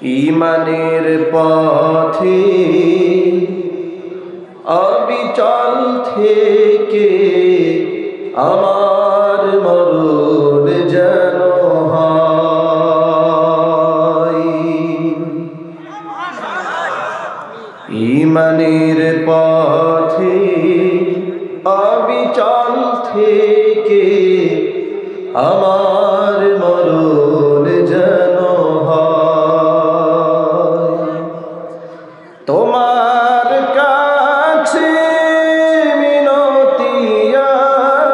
ঈমানের পথে অবিচল থেকে আমার মরণ যেন হয়। ঈমানের পথে অবিচল থেকে আমার মরণ যেন হয়। তোমার কাছে মিনতি আমার,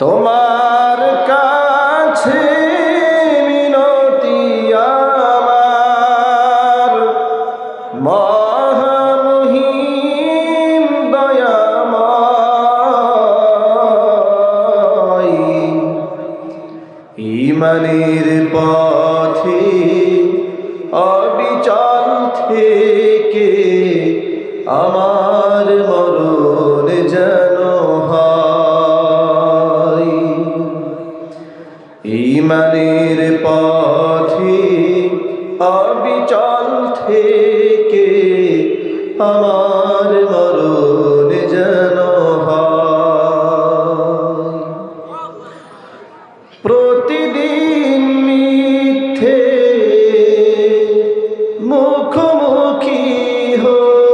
তোমার কাছে মিনতি আমার, মহামহিম দয়াময়। ঈমানের পথে অবিচল থেকে আমার মরণ যেন হয়। ঈমানের পথে অবিচল থেকে আমার মরণ যেন হয়। প্রতিদিন মিথ্যে মুখোমুখি হই,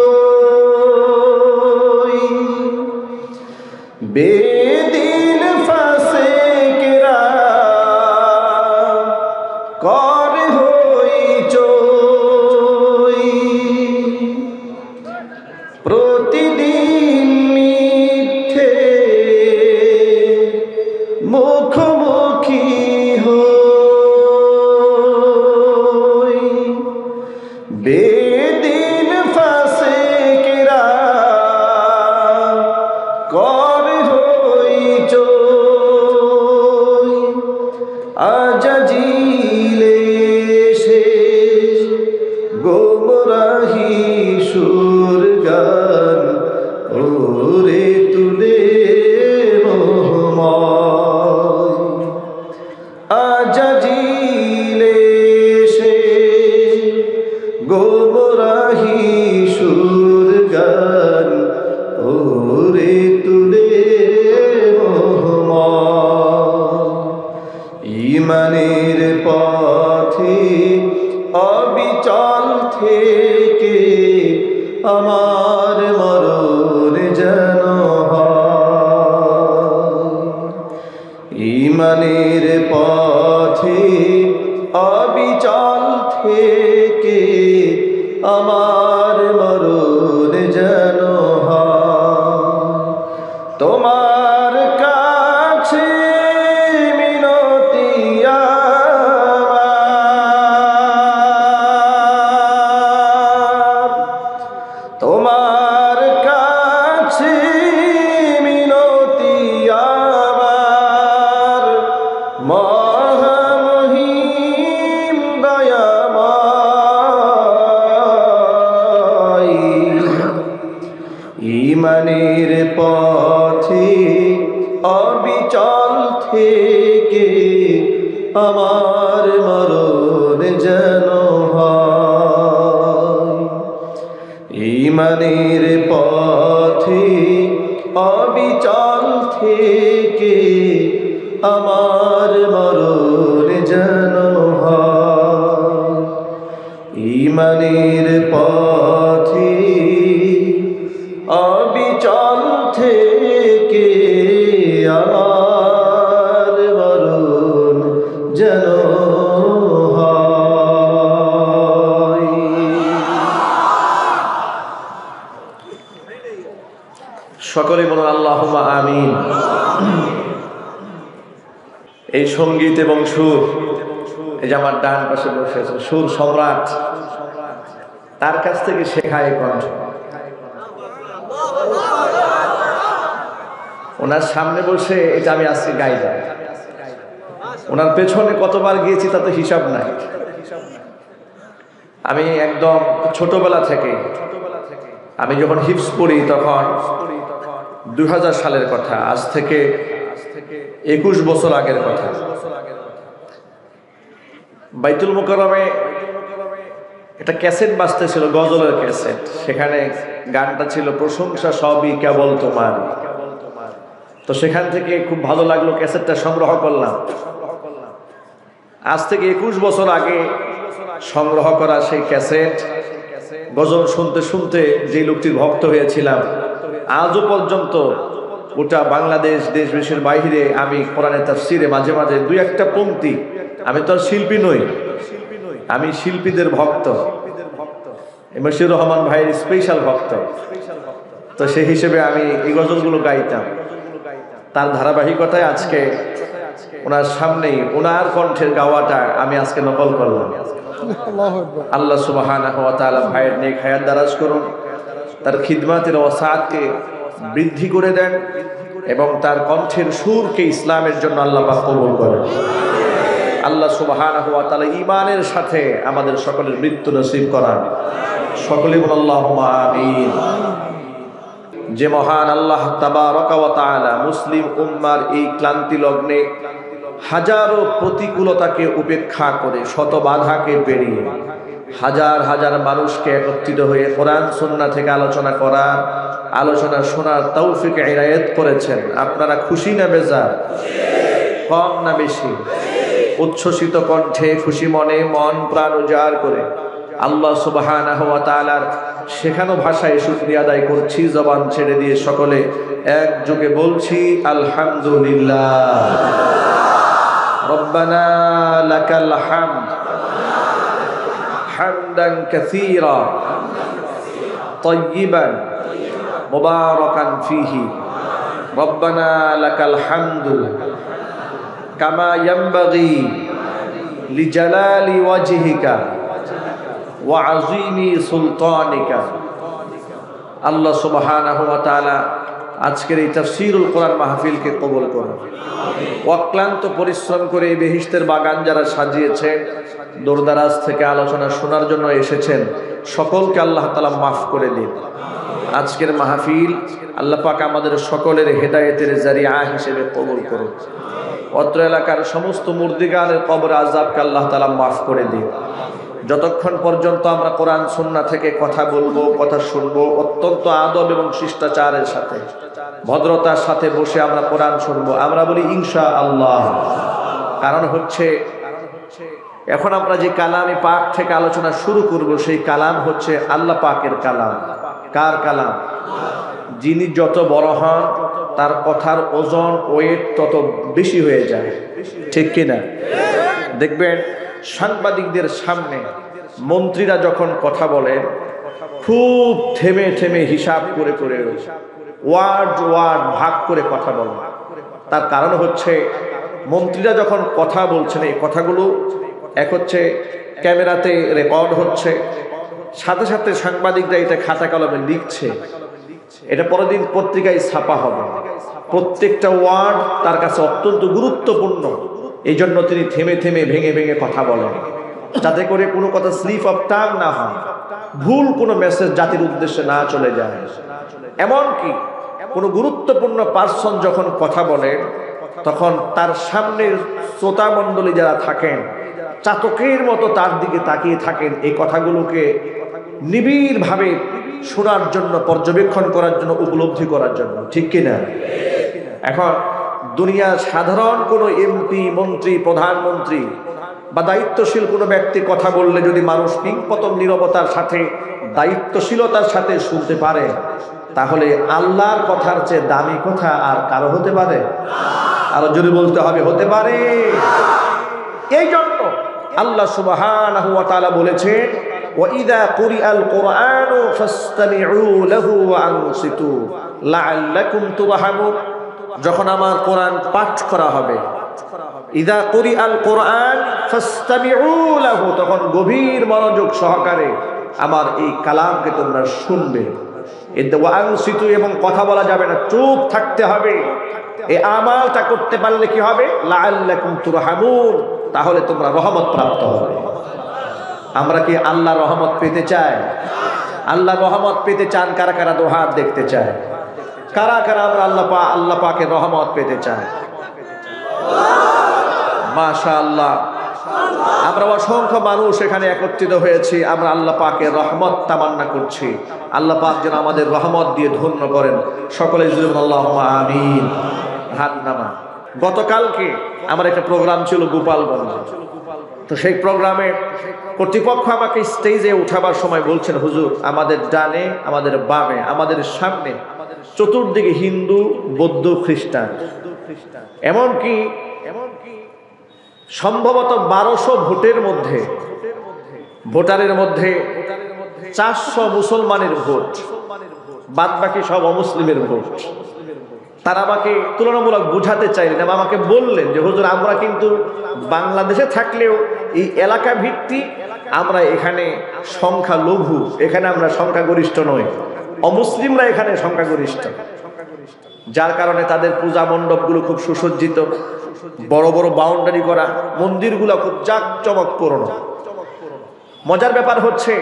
বেদিন ফাসেকেরা কর হইচই। প্রতিদিন মিথ্যে মুখোমুখি হই, বেদিন ফাসেকেরা কর হইচই। আজাজিলে সে গোমরাহি সুর গান ওরে তুলে মোহময়। আজাজিলে সে গোমরাহি সুর গান ওরে তুলে মোহময়। ঈমানের পথে অবিচল থেকে আমার মরণ যেন হয়। ঈমানের পথে অবিচল থেকে আমার মরণ যেন হয়। তোমার কাছে মিনতি আমার, তোমার কাছে মিনতি আমার, মহামহিম দয়াময়। ঈমানের পথে অবিচল থেকে আমার মরণ যেন হয়। ঈমানের পথে অবিচল থেকে আমার মরণ যেন হয়। ঈমানের পথে অবিচল থেকে আমার মরণ যেন হয়। সকলে বলুন আল্লাহুম্মা আমিন। এই সঙ্গীত এবং সুর, এই যে আমার ডান পাশে বসে আছে সুর সম্রাট, তার কাছ থেকে শেখা এই কণ্ঠ। ওনার সামনে বসে এটা আমি আজকে গাইলাম। ওনার পেছনে কতবার গিয়েছি তা তো হিসাব নাই। আমি একদম ছোটবেলা থেকে আমি যখন হিফজ পড়ি তখন 2000 সালের কথা, আজ থেকে 21 বছর আগের কথা। বাইতুল মুকাররমে একটা ক্যাসেট বাজতেছিল, গজলের ক্যাসেট। সেখানে গানটা ছিল প্রশংসা সবই কেবল তোমার। তো সেখান থেকে খুব ভালো লাগলো, ক্যাসেটটা সংগ্রহ করলাম। আজ থেকে 21 বছর আগে সংগ্রহ করা সেই ক্যাসেট, গজল শুনতে শুনতে যে লোকটির ভক্ত হয়েছিলাম, আজও পর্যন্ত ওটা বাংলাদেশ, দেশ বিদেশের বাইরে আমি কোরআনের তাফসিরে মাঝে মাঝে দুই একটা পংক্তি, আমি তো আর শিল্পী নই, আমি শিল্পীদের ভক্ত, মশিউর রহমান ভাইয়ের স্পেশাল ভক্ত। তো সেই হিসেবে আমি এই গজলগুলো গাইতাম। তার ধারাবাহিকতায় আজকে ওনার সামনেই ওনার কণ্ঠের গাওয়াটা আমি আজকে নকল করলাম। আল্লাহ সুবহানাহু ওয়া তাআলা ভাইয়ের নেক হায়াত দারাজ করুন, তার খিদমাতের ওয়াসাআতকে বৃদ্ধি করে দেন এবং তার কণ্ঠের সুরকে ইসলামের জন্য আল্লাহ পাক কবুল করেন। আল্লাহ সুবহানাহু ওয়া তাআলা ঈমানের সাথে আমাদের সকলের মৃত্যু নসিব করান। সকলে বলুন আল্লাহুম্মা আমিন। যে মহান আল্লাহ তাবারক ওয়া তাআলা মুসলিম উম্মার এই ক্লান্তি লগ্নে হাজারো প্রতিকূলতাকে উপেক্ষা করে, শত বাধাকে পেরিয়ে হাজার হাজার মানুষকে একত্রিত হয়ে কোরআন সুন্নাহ থেকে আলোচনা শোনার তৌফিক ইনায়েত করেছেন। আপনারা খুশি না বেজার? কম না বেশি? উচ্ছ্বসিত কণ্ঠে, খুশি মনে, মন প্রাণ উজাড় করে আল্লাহ সুবহানাহু ওয়া তাআলার শেখানো ভাষায় শুকরিয়া আদায় করছি। জবান ছেড়ে দিয়ে সকলে একযোগে বলছি আলহামদুলিল্লাহ। রব্বানা লাকাল হামদ হামদান কাসীরা তাইয়িবান মুবারাকান ফীহি। রব্বানা লাকাল হামদু কামা ইয়ানবাগি লিজালালি ওয়াজহিকা ওয়া আযীমি সুলতানিকা। আল্লাহ সুবহানাহু ওয়া তাআলা আজকের এই তাফসীরুল কোরআন মাহফিলকে কবুল করুন। অক্লান্ত পরিশ্রম করে এই বেহেশতের বাগান যারা সাজিয়েছেন, দূরদারাজ থেকে আলোচনা শোনার জন্য এসেছেন, সকলকে আল্লাহ তাআলা মাফ করে দিন। আজকের মাহফিল আল্লাহ পাক আমাদের সকলের হেদায়েতের জারিয়া হিসেবে কবুল করুন। অত্র এলাকার সমস্ত মুর্দিগানের কবর আযাবকে আল্লাহ তাআলা মাফ করে দিন। যতক্ষণ পর্যন্ত আমরা কোরআন সুন্নাহ থেকে কথা বলবো, কথা শুনবো, অত্যন্ত আদব এবং শিষ্টাচারের সাথে, ভদ্রতার সাথে বসে আমরা কোরআন শুনবো, আমরা বলি ইনশাআল্লাহ। কারণ হচ্ছে এখন আমরা যে কালামে পাক থেকে আলোচনা শুরু করব, সেই কালাম হচ্ছে আল্লাহ পাকের কালাম। কার কালাম? যিনি যত বড় হন তার কথার ওজন, ওয়েট তত বেশি হয়ে যায়, ঠিক কিনা? দেখবেন সাংবাদিকদের সামনে মন্ত্রীরা যখন কথা বলেন, খুব থেমে থেমে হিসাব করে করে ওয়ার্ড ভাগ করে কথা বলেন। তার কারণ হচ্ছে মন্ত্রীরা যখন কথা বলছেন, এই কথাগুলো এক হচ্ছে ক্যামেরাতে রেকর্ড হচ্ছে, সাথে সাথে সাংবাদিকরা এটা খাতা কলমে লিখছে, এটা পরের দিন পত্রিকায় ছাপা হবে। প্রত্যেকটা ওয়ার্ড তার কাছে অত্যন্ত গুরুত্বপূর্ণ। এই জন্য তিনি থেমে থেমে ভেঙে ভেঙে কথা বলেন, যাতে করে কোনো কথা স্লিপ অফ টাং না হয়, ভুল কোনো মেসেজ জাতির উদ্দেশ্যে না চলে যায়। এমনকি কোনো গুরুত্বপূর্ণ পার্সন যখন কথা বলেন, তখন তার সামনের শ্রোতা মণ্ডলী যারা থাকেন চাতকের মতো তার দিকে তাকিয়ে থাকেন, এই কথাগুলোকে নিবিড়ভাবে শোনার জন্য, পর্যবেক্ষণ করার জন্য, উপলব্ধি করার জন্য, ঠিক কিনা? এখন দুনিয়ার সাধারণ কোনো এমপি, মন্ত্রী, প্রধানমন্ত্রী বা দায়িত্বশীল কোনো ব্যক্তি কথা বললে যদি মানুষ কিংপতন নীরবতার সাথে, দায়িত্বশীলতার সাথে শুনতে পারে, তাহলে আল্লাহর কথার চেয়ে দামি কথা আর কারো হতে পারে? আরো জোরে বলতে হবে, হতে পারে। এই জন্য আল্লাহ সুবহানাহু ওয়া তাআলা বলেছেন, وَإِذَا قُرِئَ الْقُرْآنُ فَاسْتَمِعُوا لَهُ وَأَنصِتُوا لَعَلَّكُمْ تُرْحَمُونَ। যখন আমার কোরআন পাঠ করা হবে, ইযা কুরিআল কোরআন ফাসতামিউ লাহু, তখন গভীর মনোযোগ সহকারে আমার এই কালামকে তোমরা শুনবে। ওয়ানসিতু, এবং কথা বলা যাবে না, চুপ থাকতে হবে। এই আমালটা করতে পারলে কি হবে? লাআল্লাকুম তুরহামুন, তাহলে তোমরা রহমত প্রাপ্ত হবে। আমরা কি আল্লাহ রহমত পেতে চাই? আল্লাহ রহমত পেতে চান কারা কারা? দোহাত দেখতে চায়। কারা কারা আমরা আল্লাহ পাকের রহমত পেতে চাই? মাশাআল্লাহ। আমরা অসংখ্য মানুষ এখানে একত্রিত হয়েছি, আমরা আল্লাহ পাকের রহমত তামান্না করছি। আল্লাহ পাক যেন আমাদের রহমত দিয়ে ধন্য করেন। সকলে জুড়ে বলুন আল্লাহুম্মা আমিন। হাত নামা। গতকালকে আমার একটা প্রোগ্রাম ছিল গোপালগঞ্জ। তো সেই প্রোগ্রামে কর্তৃপক্ষ আমাকে স্টেজে উঠাবার সময় বলছেন, হুজুর আমাদের ডানে, আমাদের বামে, আমাদের সামনে চতুর্দিকে হিন্দু, বৌদ্ধ, খ্রিস্টান, এমনকি সম্ভবত 1200 ভোটারের মধ্যে 400 মুসলমানের ভোট, বাদ বাকি সব অমুসলিমের ভোট। তারা আমাকে তুলনামূলক বুঝাতে চাইলেন এবং আমাকে বললেন যে হুজুর আমরা কিন্তু বাংলাদেশে থাকলেও এই এলাকা ভিত্তিক আমরা এখানে সংখ্যালঘু, এখানে আমরা সংখ্যাগরিষ্ঠ নই, অমুসলিমরা এখানে সংখ্যাগরিষ্ঠ। যার কারণে তাদের পূজা মণ্ডপগুলো খুব সুসজ্জিত, বড় বড় বাউন্ডারি করা, মন্দিরগুলো খুব জাঁকজমকপূর্ণ। মজার ব্যাপার হচ্ছে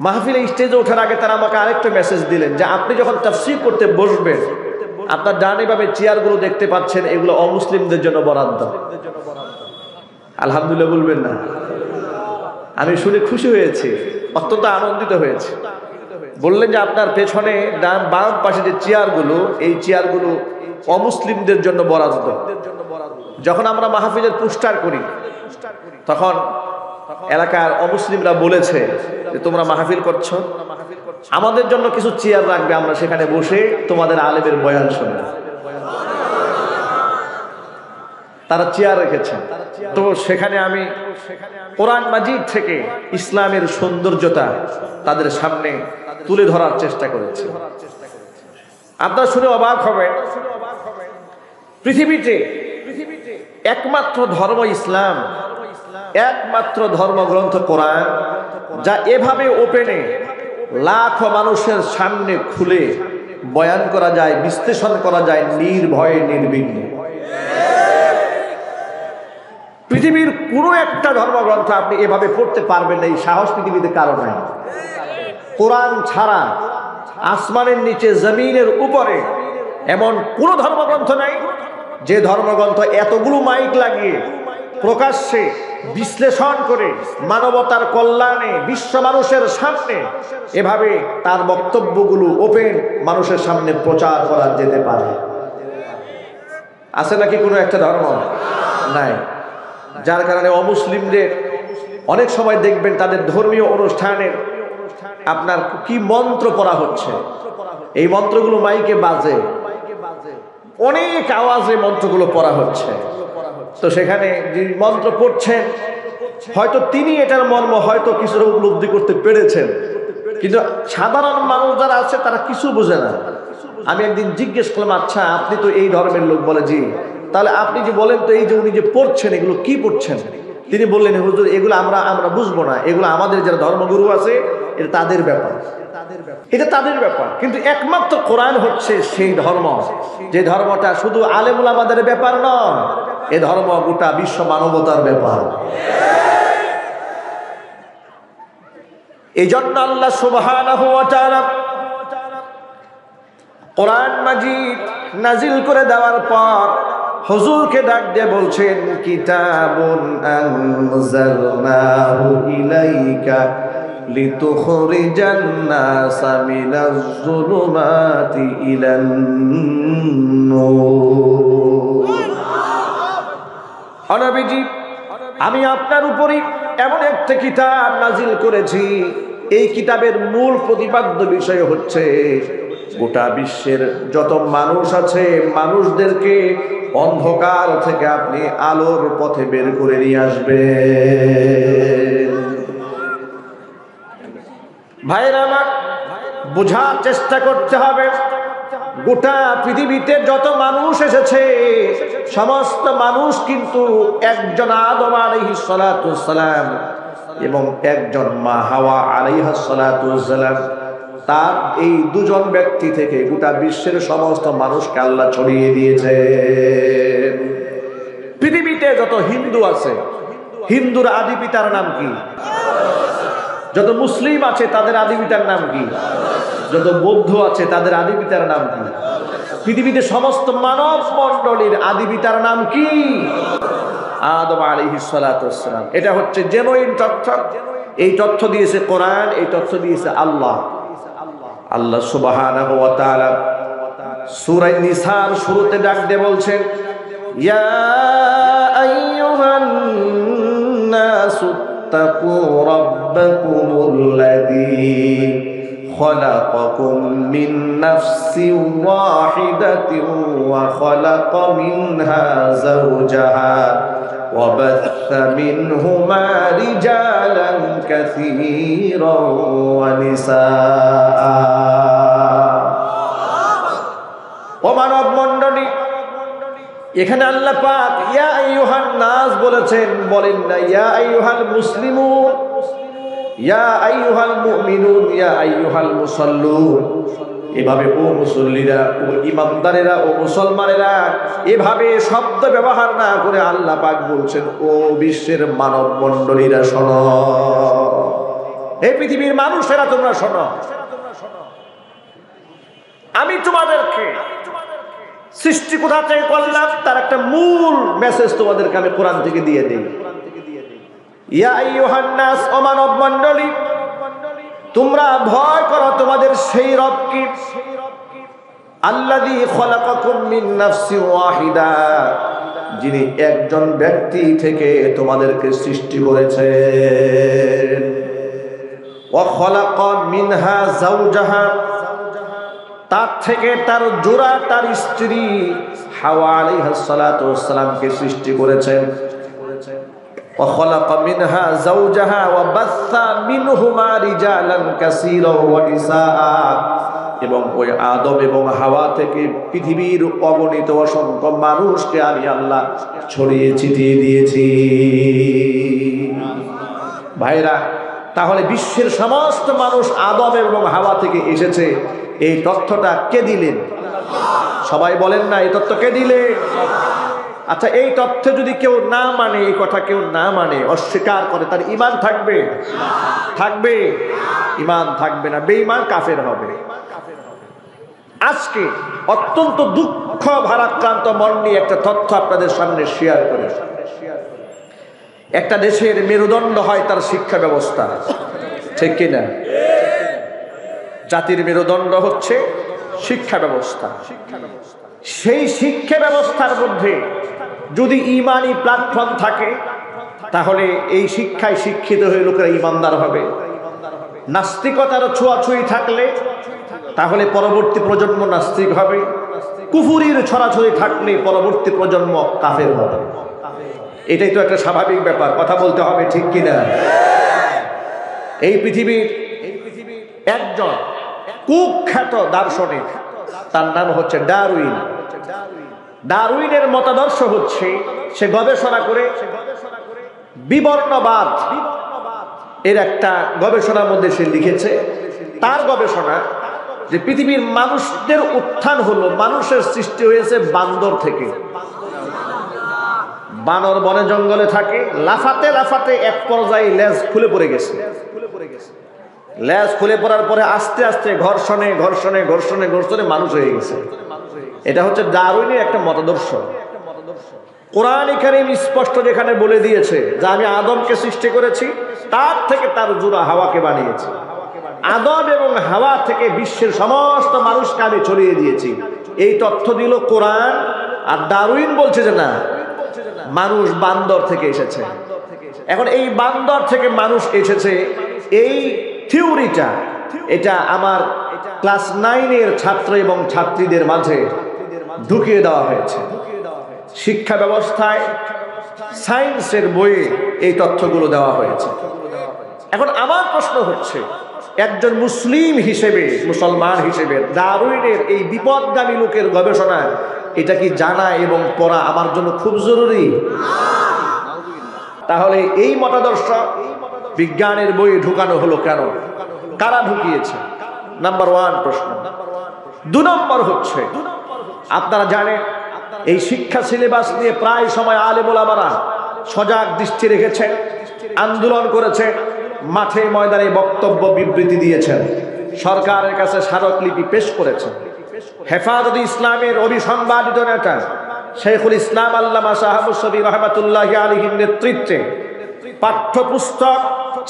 মাহফিলে স্টেজে ওঠার আগে তারা আমাকে আরেকটা মেসেজ দিলেন যে আপনি যখন তাফসীর করতে বসবেন আপনার ডানে বামে চেয়ারগুলো দেখতে পাচ্ছেন, এগুলো অমুসলিমদের জন্য বরাদ্দ। আলহামদুলিল্লাহ বলবেন না? আমি শুনে খুশি হয়েছি, অত্যন্ত আনন্দিত হয়েছে। বললেন যে আপনার পেছনে ডান বাম পাশে যে চেয়ারগুলো, এই চেয়ারগুলো অমুসলিমদের জন্য বরাদ্দ। যখন আমরা মাহফিলের পোস্টার করি তখন এলাকার অমুসলিমরা বলেছে যে তোমরা মাহফিল করছো, আমাদের জন্য কিছু চেয়ার রাখবে, আমরা সেখানে বসে তোমাদের আলেমের বয়ান শুনবো। তারা চেয়ার রেখেছেন। তো সেখানে আমি কোরআন মাজিদ থেকে ইসলামের সৌন্দর্যতা তাদের সামনে তুলে ধরার চেষ্টা করেছি। আপনারা শুনে অবাক হবেন, পৃথিবীতে একমাত্র ধর্ম ইসলাম, একমাত্র ধর্মগ্রন্থ কোরআন, যা এভাবে ওপেনে লাখো মানুষের সামনে খুলে বয়ান করা যায়, বিশ্লেষণ করা যায় নির্ভয়ে নির্বিঘ্নে। পৃথিবীর কোনো একটা ধর্মগ্রন্থ আপনি এভাবে পড়তে পারবেন না, এই সাহস পৃথিবীতে কারো নাই। কোরআন ছাড়া আসমানের নিচে জমিনের উপরে এমন কোন ধর্মগ্রন্থ নাই যে ধর্মগ্রন্থ এতগুলো মাইক লাগিয়ে প্রকাশ্যে বিশ্লেষণ করে মানবতার কল্যাণে বিশ্ব মানুষের সামনে এভাবে তার বক্তব্যগুলো ওপেন মানুষের সামনে প্রচার করা যেতে পারে। আছে নাকি কোনো একটা ধর্ম? নাই। যার কারণে অমুসলিমদের অনেক সময় দেখবেন তাদের ধর্মীয় অনুষ্ঠানের আপনার কি মন্ত্র পড়া হচ্ছে, এই মন্ত্রগুলো মাইকে বাজে, অনেক আওয়াজে মন্ত্রগুলো পড়া হচ্ছে। তো সেখানে যে মন্ত্র পড়ছেন হয়তো তিনি এটার মর্ম হয়তো কিছুটা উপলব্ধি করতে পেরেছেন, কিন্তু সাধারণ মানুষ যারা আছে তারা কিছু বোঝে না। আমি একদিন জিজ্ঞেস করলাম, আচ্ছা আপনি তো এই ধর্মের লোক? বলে জি। তাহলে আপনি যে বলেন তো এই যে উনি যে পড়ছেন এগুলো কি পড়ছেন? তিনি বললেন, হুজুর এগুলো আমরা বুঝবো না, এগুলো আমাদের যারা ধর্মগুরু আছে এটা তাদের ব্যাপার, এটা তাদের ব্যাপার। কিন্তু একমাত্র কোরআন হচ্ছে সেই ধর্ম যে ধর্মটা শুধু আলেম ওলামাদের ব্যাপার নয়, এ ধর্ম গোটা বিশ্ব মানবতার ব্যাপার। এই জন্য আল্লাহ সুবহানাহু ওয়া তাআলা কোরআন মাজিদ নাজিল করে দেওয়ার পর হুজুরকে ডাক দিয়ে বলছেন, কিতাবুন আনজালনাহু ইলাইকা লিতুখরিজান নাসা মিনাজ যুলুমাতি ইলান নূর। নবীজি, আমি আপনার উপরই এমন একটা কিতাব নাজিল করেছি, এই কিতাবের মূল প্রতিপাদ্য বিষয় হচ্ছে গোটা বিশ্বের যত মানুষ আছে মানুষদেরকে অন্ধকার থেকে আপনি আলোর পথে বের করে নিয়ে আসবেন। ভাইরা আমার, বোঝার চেষ্টা করতে হবে, গোটা পৃথিবীতে যত মানুষ এসেছে সমস্ত মানুষ কিন্তু একজন আদম আলাইহিস সালাতু ওয়াস সালাম এবং একজন মা হাওয়া আলাইহাস সালাতু ওয়াস সালাম, তার এই দুজন ব্যক্তি থেকে গোটা বিশ্বের সমস্ত মানুষকে আল্লাহ ছড়িয়ে দিয়েছে। পৃথিবীতে যত হিন্দু আছে, হিন্দুর আদি পিতার নাম কি? যত মুসলিম আছে তাদের আদি পিতার নাম কি? যত বৌদ্ধ আছে তাদের আদি পিতার নাম কি? পৃথিবীতে সমস্ত মানব মণ্ডলীর আদি পিতার নাম কি? আদম আলাইহিস সালাতু ওয়াস সালাম। এটা হচ্ছে জেনুইন তথ্য। এই তথ্য দিয়েছে কোরআন, এই তথ্য দিয়েছে আল্লাহ। আল্লাহ সুবহানাহু ওয়া তাআলা সূরা নিসার শুরুতে ডাক দিয়ে বলছেন, ইয়া আইয়ুহান নাসু তাকু রাব্বাকুমুল্লাযী খলাকাকুম মিন নাফসিন ওয়াহিদাতিন ওয়া খালাকা মিনহা যাওজাহা ওয়া বাথা মিনহুমা রিজালান কাসীরান ওয়া নিসাআ। ও মানব মণ্ডলী, এখানে আল্লাহ পাক ইয়া আইয়ুহান নাস বলেছেন, বলেন না ইয়া আইয়ুহাল মুসলিমুন, ইয়া আইয়ুহাল মুমিনুন, ইয়া আইয়ুহাল মুসাল্লুন। এভাবে ও মুসল্লিরা, ও ইমানদারেরা, ও মুসলমানেরা, এভাবে শব্দ ব্যবহার না করে আল্লাহ পাক বলছেন, ও বিশ্বের মানব মণ্ডলীরা শোনো, এই পৃথিবীর মানুষেরা তোমরা শোনো। আমি তোমাদেরকে সৃষ্টি কোথা থেকে করলাম তার একটা মূল মেসেজ তোমাদেরকে আমি কোরআন থেকে দিয়ে দিই। ইয়া আইয়ুহান নাস, ও মানব মণ্ডলী, তোমরা ভয় করো তোমাদের সেই রবকে, আল্লাযী খলাকাকুম মিন নাফসিন ওয়াহিদা, যিনি একজন ব্যক্তি থেকে তোমাদেরকে সৃষ্টি করেছেন। ওয়া খালাকা মিনহা যাওজাহা, তার থেকে তার জোড়া তার স্ত্রী হাওয়া আলাইহিস সালাতু ওয়াস সালামকে সৃষ্টি করেছেন। ওয়া খালাকা মিনহা যাওজাহা ওয়া বাসসা মিনহুমা রিজালান কাসীরান ওয়া নিসাআ, এবং ওই আদম এবং হাওয়া থেকে পৃথিবীর অগণিত অসংখ্য মানুষকে আমি আল্লাহ ছড়িয়ে ছিটিয়ে দিয়েছি। ভাইরা, তাহলে বিশ্বের সমস্ত মানুষ আদম এবং হাওয়া থেকে এসেছে, এই তথ্যটা কে দিলেন? সবাই বলেন না, এই তথ্য কে দিলেন? আচ্ছা, এই তথ্য যদি কেউ না মানে, এই কথা কেউ না মানে, অস্বীকার করে, তার ঈমান থাকবে? থাকবে? ঈমান থাকবে না, বেঈমান কাফের হবে। আজকে অত্যন্ত দুঃখ ভারাক্রান্ত মন নিয়ে একটা তথ্য আপনাদের সামনে শেয়ার করি। একটা দেশের মেরুদণ্ড হয় তার শিক্ষা ব্যবস্থা, ঠিক কিনা? জাতির মেরুদণ্ড হচ্ছে শিক্ষা ব্যবস্থা। সেই শিক্ষা ব্যবস্থার মধ্যে যদি ঈমানি প্ল্যাটফর্ম থাকে, তাহলে এই শিক্ষায় শিক্ষিত হয়ে লোকেরা ঈমানদার হবে। নাস্তিকতার ছোঁয়াছুঁই থাকলে তাহলে পরবর্তী প্রজন্ম নাস্তিক হবে। কুফুরির ছড়াছড়ি থাকলে পরবর্তী প্রজন্ম কাফের হবে। এটাই তো একটা স্বাভাবিক ব্যাপার, কথা বলতে হবে, ঠিক কিনা? এই পৃথিবীর একজন কুখ্যাত দার্শনিক, তার নাম হচ্ছে ডারউইন। ডারউইনের মতাদর্শ হচ্ছে, সে গবেষণা করে বিবর্ণবাদ এর একটা গবেষণার মধ্যে সে লিখেছে, তার গবেষণা যে পৃথিবীর মানুষদের উত্থান হলো, মানুষের সৃষ্টি হয়েছে বান্দর থেকে। বানর বনে জঙ্গলে থাকে, লাফাতে লাফাতে এক পর্যায়ে লেজ খুলে পড়ে গেছে। লেজ খুলে পড়ার পরে আস্তে আস্তে ঘর্ষণে ঘর্ষণে ঘর্ষণে ঘর্ষণে মানুষ হয়ে গেছে। এটা হচ্ছে ডারউইনের একটা মতাদর্শ। কোরআন কারীম স্পষ্ট যেখানে বলে দিয়েছে যে আমি আদমকে সৃষ্টি করেছি, তার থেকে তার জোড়া হাওয়াকে বানিয়েছি। আদম এবং হাওয়া থেকে বিশ্বের সমস্ত মানুষকে আমি ছড়িয়ে দিয়েছি, এই তথ্য দিল কোরআন। আর ডারউইন বলছে যে না, মানুষ বান্দর থেকে এসেছে। এখন এই বান্দর থেকে মানুষ এসেছে, এই থিওরিটা, এটা আমার ক্লাস 9-এর ছাত্র এবং ছাত্রীদের মাঝে ঢুকিয়ে দেওয়া হয়েছে। শিক্ষা ব্যবস্থায় সায়েন্সের বইয়ে এই তথ্যগুলো দেওয়া হয়েছে। এখন আমার প্রশ্ন হচ্ছে, একজন মুসলিম হিসেবে, মুসলমান হিসেবে ডারউইনের এই বিপদগামী লোকের গবেষণা, এটা কি জানা এবং পড়া আমার জন্য খুব জরুরি? তাহলে এই মতাদর্শ বিজ্ঞানের বইয়ে ঢুকানো হলো কেন? কারা ঢুকিয়েছে? নাম্বার 1 প্রশ্ন। 2 নম্বর হচ্ছে, আপনারা জানেন এই শিক্ষা সিলেবাস নিয়ে প্রায় সময় আলেম ওলামারা সজাগ দৃষ্টি রেখেছেন, আন্দোলন করেছে, মাঠে ময়দানে বক্তব্য বিবৃতি দিয়েছেন, সরকারের কাছে স্মারকলিপি পেশ করেছেন। হেফাজতে ইসলামের অভিসংবাদিত নেতা শেখুল ইসলাম আল্লামা শাহাবুস সাবির রহমাতুল্লাহি আলাইহির নেতৃত্বে পাঠ্যপুস্তক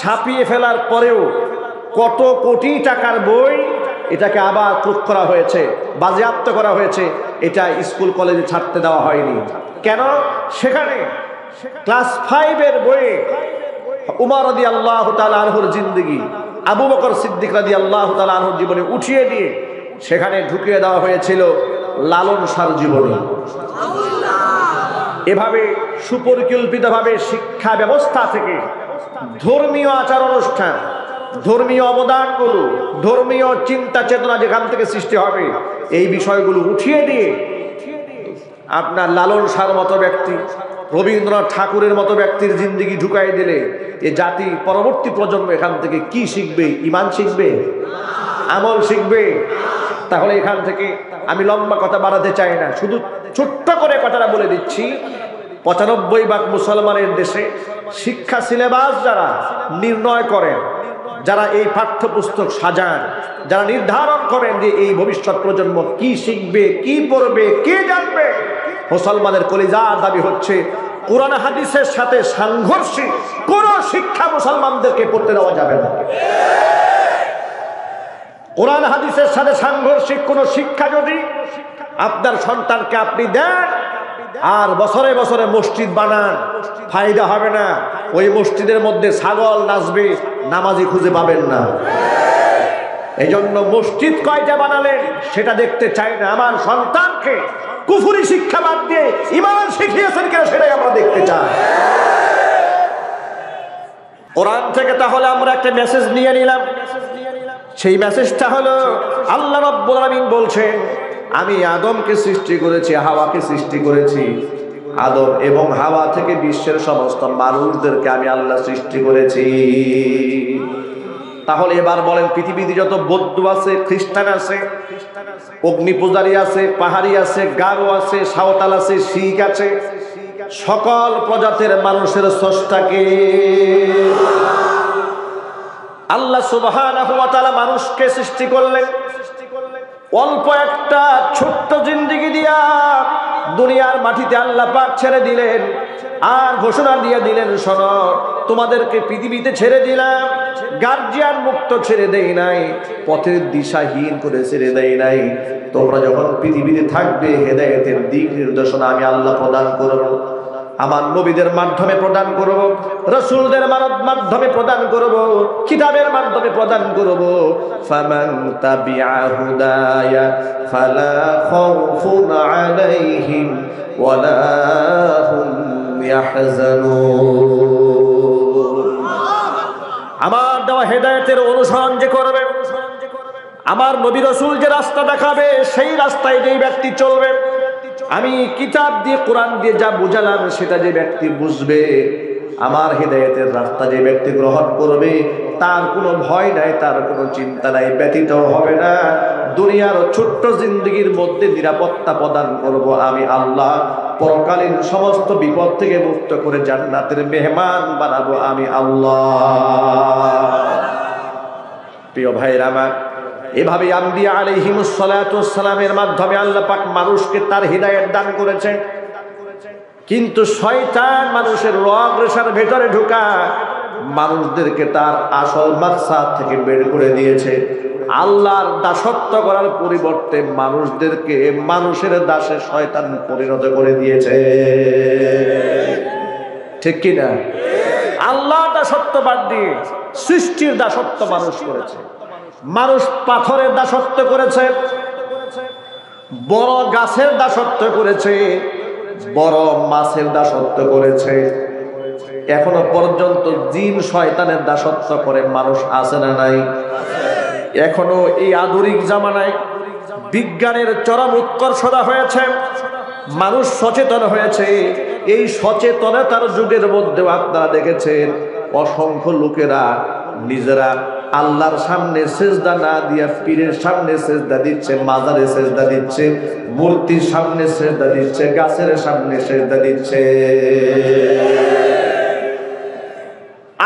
ছাপিয়ে ফেলার পরেও কত কোটি টাকার বই এটাকে আবার ক্রয় করা হয়েছে, বাজেয়াপ্ত করা হয়েছে। এটা স্কুল কলেজে ছাড়তে দেওয়া হয়নি। কেন? সেখানে ক্লাস 5 বইয়ে উমর রাদিয়াল্লাহু তাআলা আনহুর জিন্দেগি, আবু বকর সিদ্দিক রাদিয়াল্লাহু তাআলা আনহুর জীবনী উঠিয়ে দিয়ে সেখানে ঢুকিয়ে দেওয়া হয়েছিল লালন শাহর জীবনী। এভাবে সুপরিকল্পিতভাবে শিক্ষা ব্যবস্থা থেকে ধর্মীয় আচার অনুষ্ঠান, ধর্মীয় অবদানগুলো, ধর্মীয় চিন্তা চেতনা যেখান থেকে সৃষ্টি হবে এই বিষয়গুলো উঠিয়ে দিয়ে আপনার লালন শাহর মতো ব্যক্তি, রবীন্দ্রনাথ ঠাকুরের মতো ব্যক্তির জিন্দেগি ঢুকাই দিলে এ জাতি পরবর্তী প্রজন্ম এখান থেকে কি শিখবে? ঈমান শিখবে, আমল শিখবে। তাহলে এখান থেকে আমি লম্বা কথা বাড়াতে চাই না, শুধু ছোট্ট করে কথাটা বলে দিচ্ছি। 95% মুসলমানের দেশে শিক্ষা সিলেবাস যারা নির্ণয় করেন, যারা এই পাঠ্যপুস্তক সাজান, যারা নির্ধারণ করেন যে এই ভবিষ্যৎ প্রজন্ম কি শিখবে, কি পড়বে, কে জানবে, মুসলমানের কলিজার দাবি হচ্ছে কোরআন হাদিসের সাথে সাংঘর্ষিক কোন শিক্ষা মুসলমানদেরকে পড়তে দেওয়া যাবে না। কোরআন হাদিসের সাথে সাংঘর্ষিক কোন শিক্ষা যদি আপনার সন্তানকে আপনি দেন আর বছরে বছরে মসজিদ বানান, ফায়দা হবে না। ওই মসজিদের মধ্যে ছাগল নাচবে, নামাজি খুঁজে পাবেন না। এই জন্য মসজিদ কয়টা বানালেন সেটা দেখতে চাই না, আমার সন্তানকে কুফরি শিক্ষা বাদ দিয়ে ঈমান শিখিয়েছেন কিনা সেটাই আমরা দেখতে চাই। কোরআন থেকে তাহলে আমরা একটা মেসেজ নিয়ে নিলাম। সেই মেসেজটা হলো আল্লাহ রাব্বুল আলামিন বলছেন, আমি আদমকে সৃষ্টি করেছি, হাওয়াকে সৃষ্টি করেছি। আদম এবং হাওয়া থেকে বিশ্বের সমস্ত মানুষদেরকে আমি আল্লাহ সৃষ্টি করেছি। তাহলে এবার বলেন, পৃথিবীতে যত বৌদ্ধ আছে, খ্রিস্টান আছে, অগ্নি পূজারী আছে, পাহাড়ি আছে, গারো আছে, সাঁওতাল আছে, শিখ আছে, সকল প্রজাতির মানুষের স্রষ্টাকে আল্লাহ সুবহানাহু ওয়া তাআলা মানুষকে সৃষ্টি করলেন। অল্প একটা ছোট্ট জিন্দেগি দিয়া দুনিয়ার মাটিতে আল্লাহ পাক ছেড়ে দিলেন আর ঘোষণা দিয়ে দিলেন, শোনো তোমাদেরকে পৃথিবীতে ছেড়ে দিলাম, গার্জিয়ান মুক্ত ছেড়ে দেই নাই, পথের দিশাহীন করে ছেড়ে দেই নাই। তোমরা যখন পৃথিবীতে থাকবে হেদায়েতের দিক নির্দেশনা আমি আল্লাহ প্রদান করব, আমার নবীদের মাধ্যমে প্রদান করব, রাসূলদের মাধ্যমে প্রদান করব, কিতাবের মাধ্যমে প্রদান করব। ফামান তাবিআ হুদায়া ফালা খাউফুন আলাইহিম ওয়ালা হুম ইয়াহজানুন। আমার দেওয়া হেদায়েতের অনুসরণ যে করবে, আমার নবী রাসূল যে রাস্তা দেখাবে সেই রাস্তায় যেই ব্যক্তি চলবে, আমি কিতাব দিয়ে কোরআন দিয়ে যা বুঝালাম সেটা যে ব্যক্তি বুঝবে, আমার হেদায়েতের রাস্তা যে ব্যক্তি গ্রহণ করবে, তার কোনো ভয় নাই, তার কোনো চিন্তা নাই, ব্যতীত হবে না। দুনিয়ার ছোট্ট জিন্দগির মধ্যে নিরাপত্তা প্রদান করব আমি আল্লাহ, পরকালীন সমস্ত বিপদ থেকে মুক্ত করে জান্নাতের মেহমান বানাবো আমি আল্লাহ। প্রিয় ভাইরা আমার, এভাবে আম্বিয়া আলাইহিমুস সালাতু ওয়াস সালামের মাধ্যমে আল্লাহ পাক মানুষকে তার হিদায়াত দান করেছেন। কিন্তু শয়তান মানুষের রগ রেশার ভেতরে ঢোকা মানুষদেরকে তার আসল মাকসাদ থেকে বের করে দিয়েছে। আল্লাহর দাসত্ব করার পরিবর্তে মানুষদেরকে মানুষের দাসে শয়তান পরিণত করে দিয়েছে। ঠিক কি না? আল্লাহর দাসত্ব বাদ দিয়ে সৃষ্টির দাসত্ব মানুষ করেছে। মানুষ পাথরের দাসত্ব করেছে, বড় গাছের দাসত্ব করেছে, বড় মাছের দাসত্ব করেছে। এখনো পর্যন্ত জিন শয়তানের দাসত্ব করে মানুষ আছে না নাই? এখনো এই আধুনিক জামানায় বিজ্ঞানের চরম উৎকর্ষতা হয়েছে, মানুষ সচেতন হয়েছে। এই সচেতনতার যুগের মধ্যেও আপনারা দেখেছেন অসংখ্য লোকেরা নিজেরা আল্লাহর সামনে সেজদা না দিয়া পীরের সামনে সেজদা দিচ্ছে, মাজারে সেজদা দিচ্ছে, মূর্তির সামনে সেজদা দিচ্ছে, গাছের সামনে সেজদা দিচ্ছে।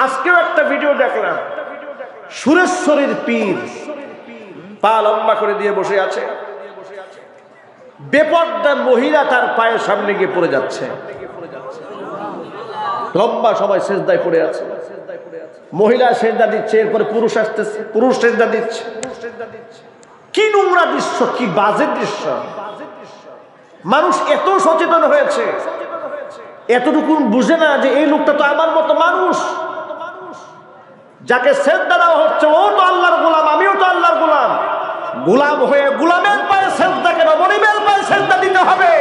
আজকেও একটা ভিডিও দেখলাম, সুরেশ্বরীর পীর পা লম্বা করে দিয়ে বসে আছে, বেপর্দা মহিলা তার পায়ের সামনে গিয়ে পড়ে যাচ্ছে, লম্বা সময় সেজদায় পড়ে আছে। মহিলা সেজদা দিচ্ছে, এরপরে পুরুষ আসতেছে, পুরুষ সেজদা দিচ্ছে। কি নোংরা দৃশ্য, কি বাজে দৃশ্য! মানুষ এত সচেতন হয়েছে, এতটুকু বুঝে না যে এই লোকটা তো আমার মতো মানুষ, যাকে সেজদা দেওয়া হচ্ছে ও তো আল্লাহর গোলাম, আমিও তো আল্লাহর গোলাম। গোলাম হয়ে গোলামের পায়ে সেজদা কেন, মনিবের পায়ে সেজদা দিতে হবে।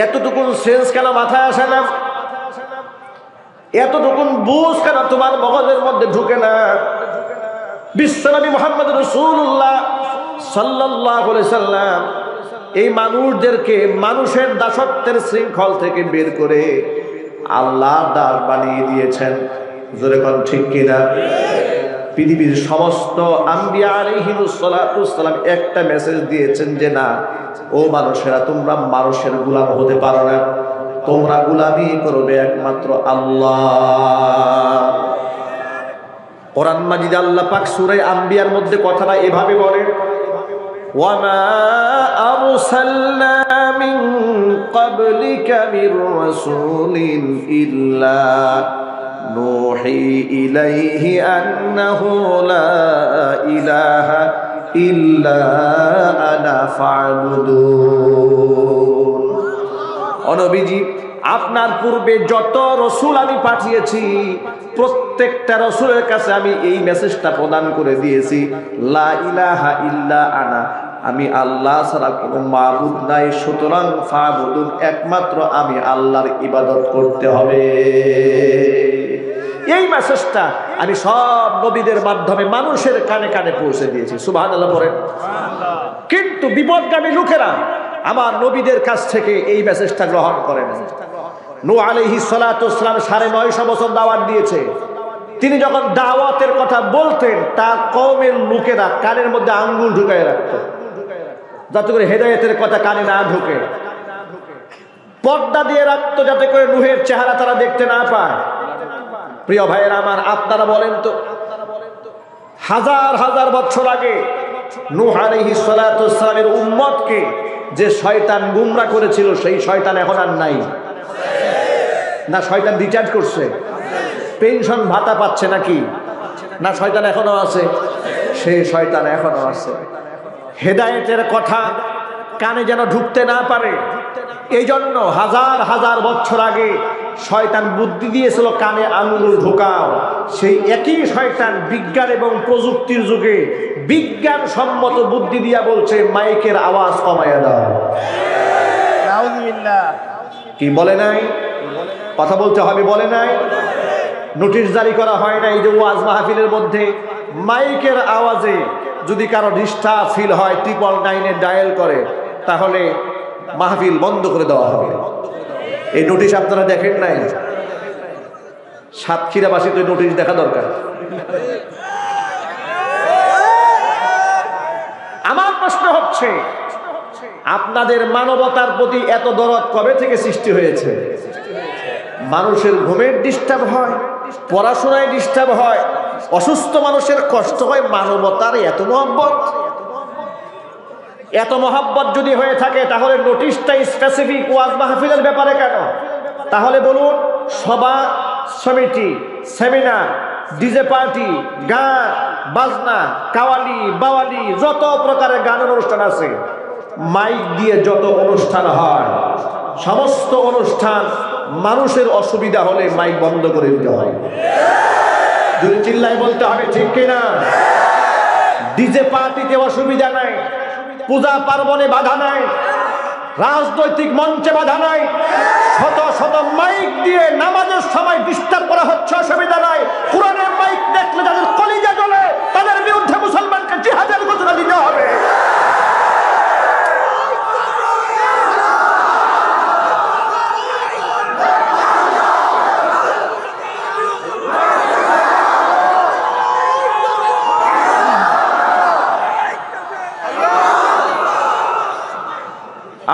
এতটুকুন সেন্স কেন মাথায় আসে না? এতটুকুন বুঝ কেন তোমার মগজের মধ্যে ঢুকে না? বিশ্বনবী মুহাম্মদ রাসূলুল্লাহ সাল্লাল্লাহু আলাইহি সাল্লাম এই মানুষদেরকে মানুষের দাসত্বের শৃঙ্খল থেকে বের করে আল্লাহর দাস বানিয়ে দিয়েছেন। জোরে কোন ঠিক কিনা? পৃথিবীর সমস্ত আম্বিয়া আলাইহিমুস সালাতু ওয়াস সালাম একটা মেসেজ দিয়েছেন যে না, ও মানুষেরা, তোমরা মানুষের গোলাম হতে পারো না, তোমরা গোলামি করবে একমাত্র আল্লাহ। কোরআন মাজিদে আল্লাহ পাক সূরা আম্বিয়ার মধ্যে কথাটা এভাবে বলেন, ওয়ামা আরসালনা মিন ক্বাবলিকা মির রাসূলিন ইল্লা নূহি ইলাইহি আন্নাহু লা ইলাহা ইল্লা আনা ফা'বুদুন। ও নবীজি, আপনার পূর্বে যত রসুল আমি পাঠিয়েছি প্রত্যেকটা রসুলের কাছে আমি এই মেসেজটা প্রদান করে দিয়েছি, লা ইলাহা ইল্লা আনা, আমি আল্লাহ ছাড়া কোনো মাবুদ নাই, সুতরাং ফা'বুদুন, একমাত্র আমি আল্লাহর ইবাদত করতে হবে। এই মেসেজটা আমি সব নবীদের মাধ্যমে মানুষের কানে কানে পৌঁছে দিয়েছি। সুবহানাল্লাহ পড়েন। কিন্তু বিপদগামী লোকেরা আমার নবীদের কাছ থেকে এই মেসেজটা গ্রহণ করে না। নূহ আলাইহিস সালাতু ওয়াস সালাম 950 বছর দাওয়াত দিয়েছে। তিনি যখন দাওয়াতের কথা বলতেন তার কওমের লোকেরা কানের মধ্যে আঙ্গুল ঢুকায় রাখত, যাতে করে হেদায়েতের কথা কানে না ঢোকে। পর্দা দিয়ে রাখতো যাতে করে নূহের চেহারা তারা দেখতে না পায়। প্রিয় ভাইয়েরা আমার, আপনারা বলেন তো, হাজার হাজার বছর আগে নূহ আলাইহিস সালাতু ওয়াস সালামের উম্মতকে যে শয়তান গুমরা করেছিল, সেই শয়তান এখন আর নাই না? শয়তান রিচার্জ করছে? পেনশন ভাতা পাচ্ছে নাকি? না, শয়তান এখনো আছে? সেই শয়তান এখনো আছে। হেদায়েতের কথা কানে যেন ঢুকতে না পারে, এই জন্য হাজার হাজার বছর আগে শয়তান বুদ্ধি দিয়েছিল কানে আঙ্গুল ঢোকাও। সেই একই শয়তান বিজ্ঞান এবং প্রযুক্তির যুগে বিজ্ঞান সম্মত বুদ্ধি দিয়া বলছে মাইকের আওয়াজ কমাইয়া দাও। কি বলে নাই? কথা বলতে হবে, বলে নাই? নোটিশ জারি করা হয় না এই যে ওয়াজ মাহফিলের মধ্যে মাইকের আওয়াজে যদি কারো ডিস্টার্ব ফিল হয় 999 ডায়াল করে, তাহলে মাহফিল বন্ধ করে দেওয়া হবে। এই নোটিশ আপনারা দেখেন নাই? সাতক্ষীরাবাসী তো নোটিশ দেখা দরকার। আমার প্রশ্ন হচ্ছে, আপনাদের মানবতার প্রতি এত দরদ কবে থেকে সৃষ্টি হয়েছে? মানুষের ঘুমের ডিস্টার্ব হয়, পড়াশোনায় ডিস্টার্ব হয়, অসুস্থ মানুষের কষ্ট হয়, মানবতার এত মহব্বত? এত মহব্বত যদি হয়ে থাকে তাহলে নোটিশটা স্পেসিফিক ওয়াজ মাহফিলের ব্যাপারে কেন? তাহলে বলুন, সভা সমিতি, সেমিনার, ডিজে পার্টি, গান বাজনা, কাওয়ালি বাওয়ালি, যত প্রকারের গানের অনুষ্ঠান আছে, মাইক দিয়ে যত অনুষ্ঠান হয়, সমস্ত অনুষ্ঠান মানুষের অসুবিধা হলে মাইক বন্ধ করে দিতে হয়। যদি চিল্লাই বলতে হবে, ঠিক কিনা? ডিজে পার্টিতে অসুবিধা নাই, পূজা পার্বণে বাধা নাই, রাজনৈতিক মঞ্চে বাধা নাই, শত শত মাইক দিয়ে নামাজের সময় ডিস্টার্ব করা হচ্ছে, অসুবিধা নাই। কোরআনের মাইক দেখলে যাদের কলিজা জ্বলে তাদের বিরুদ্ধে মুসলমানকে জিহাদের ঘোষণা দিতে হবে।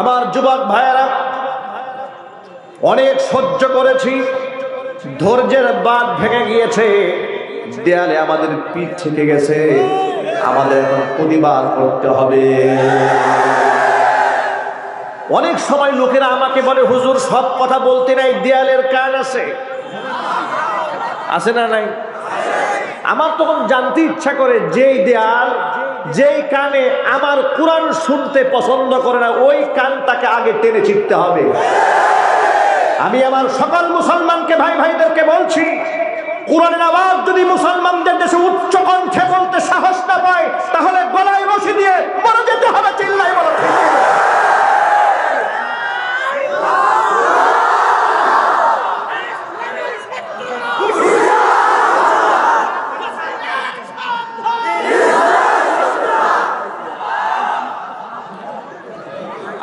আমার যুবক ভাইয়েরা, অনেক সহ্য করেছি, ধৈর্যের বাঁধ ভেঙে গিয়েছে, দেয়ালে আমাদের পিঠ থেকে গেছে। আমাদের এখন প্রতিবাদ করতে হবে। অনেক সময় লোকেরা আমাকে বলে, হুজুর সব কথা বলতে নাই, দেয়ালের কান আছে। আছে না নাই? আমার তখন জানতে ইচ্ছা করে, যেই দেয়াল, যেই কানে আমার কোরআন শুনতে পছন্দ করে না, ওই কানটাকে আগে টেনে ছিঁড়তে হবে। আমি আমার সকল মুসলমানকে, ভাই ভাইদেরকে বলছি, কোরআনের আওয়াজ যদি মুসলমানদের দেশে উচ্চ কণ্ঠে বলতে সাহস না পায়, তাহলে গলায় রশি দিয়ে মরে যেতে হবে। চিল্লাই বলো ঠিক কিনা?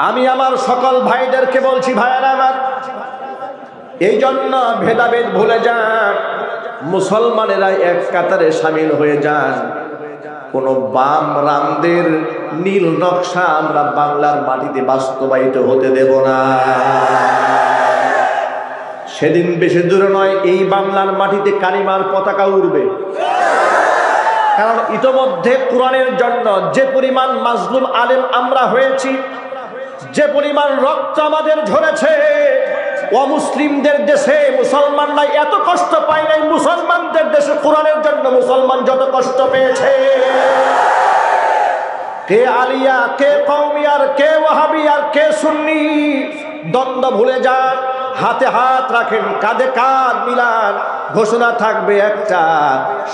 আমি আমার সকল ভাইদেরকে বলছি, ভাইয়েরা আমার, এই জন্য ভেদাভেদ ভুলে যান, মুসলমানেরা এক কাতারে সামিল হয়ে যান। কোন বাম রামদের নীল নকশা আমরা বাংলার মাটিতে বাস্তবায়িত হতে দেব না। সেদিন বেশি দূরে নয়, এই বাংলার মাটিতে কালিমার পতাকা উড়বে। কারণ ইতোমধ্যে কোরআনের জন্য যে পরিমাণ মাজলুম আলেম আমরা হয়েছি, যে পরিমাণ রক্ত আমাদের ঝরেছে, অমুসলিমদের দেশে মুসলমানরা এত কষ্ট পায় নাই, মুসলমানদের দেশে কোরআনের জন্য মুসলমান যত কষ্ট পেয়েছে। কে আলিয়া, কে কওমিয়ার, কে ওয়াহাবিয়ার, কে সুন্নি, দ্বন্দ্ব ভুলে যান, হাতে হাত রাখেন, কাঁধে কাঁধ মিলান। ঘোষণা থাকবে একটা,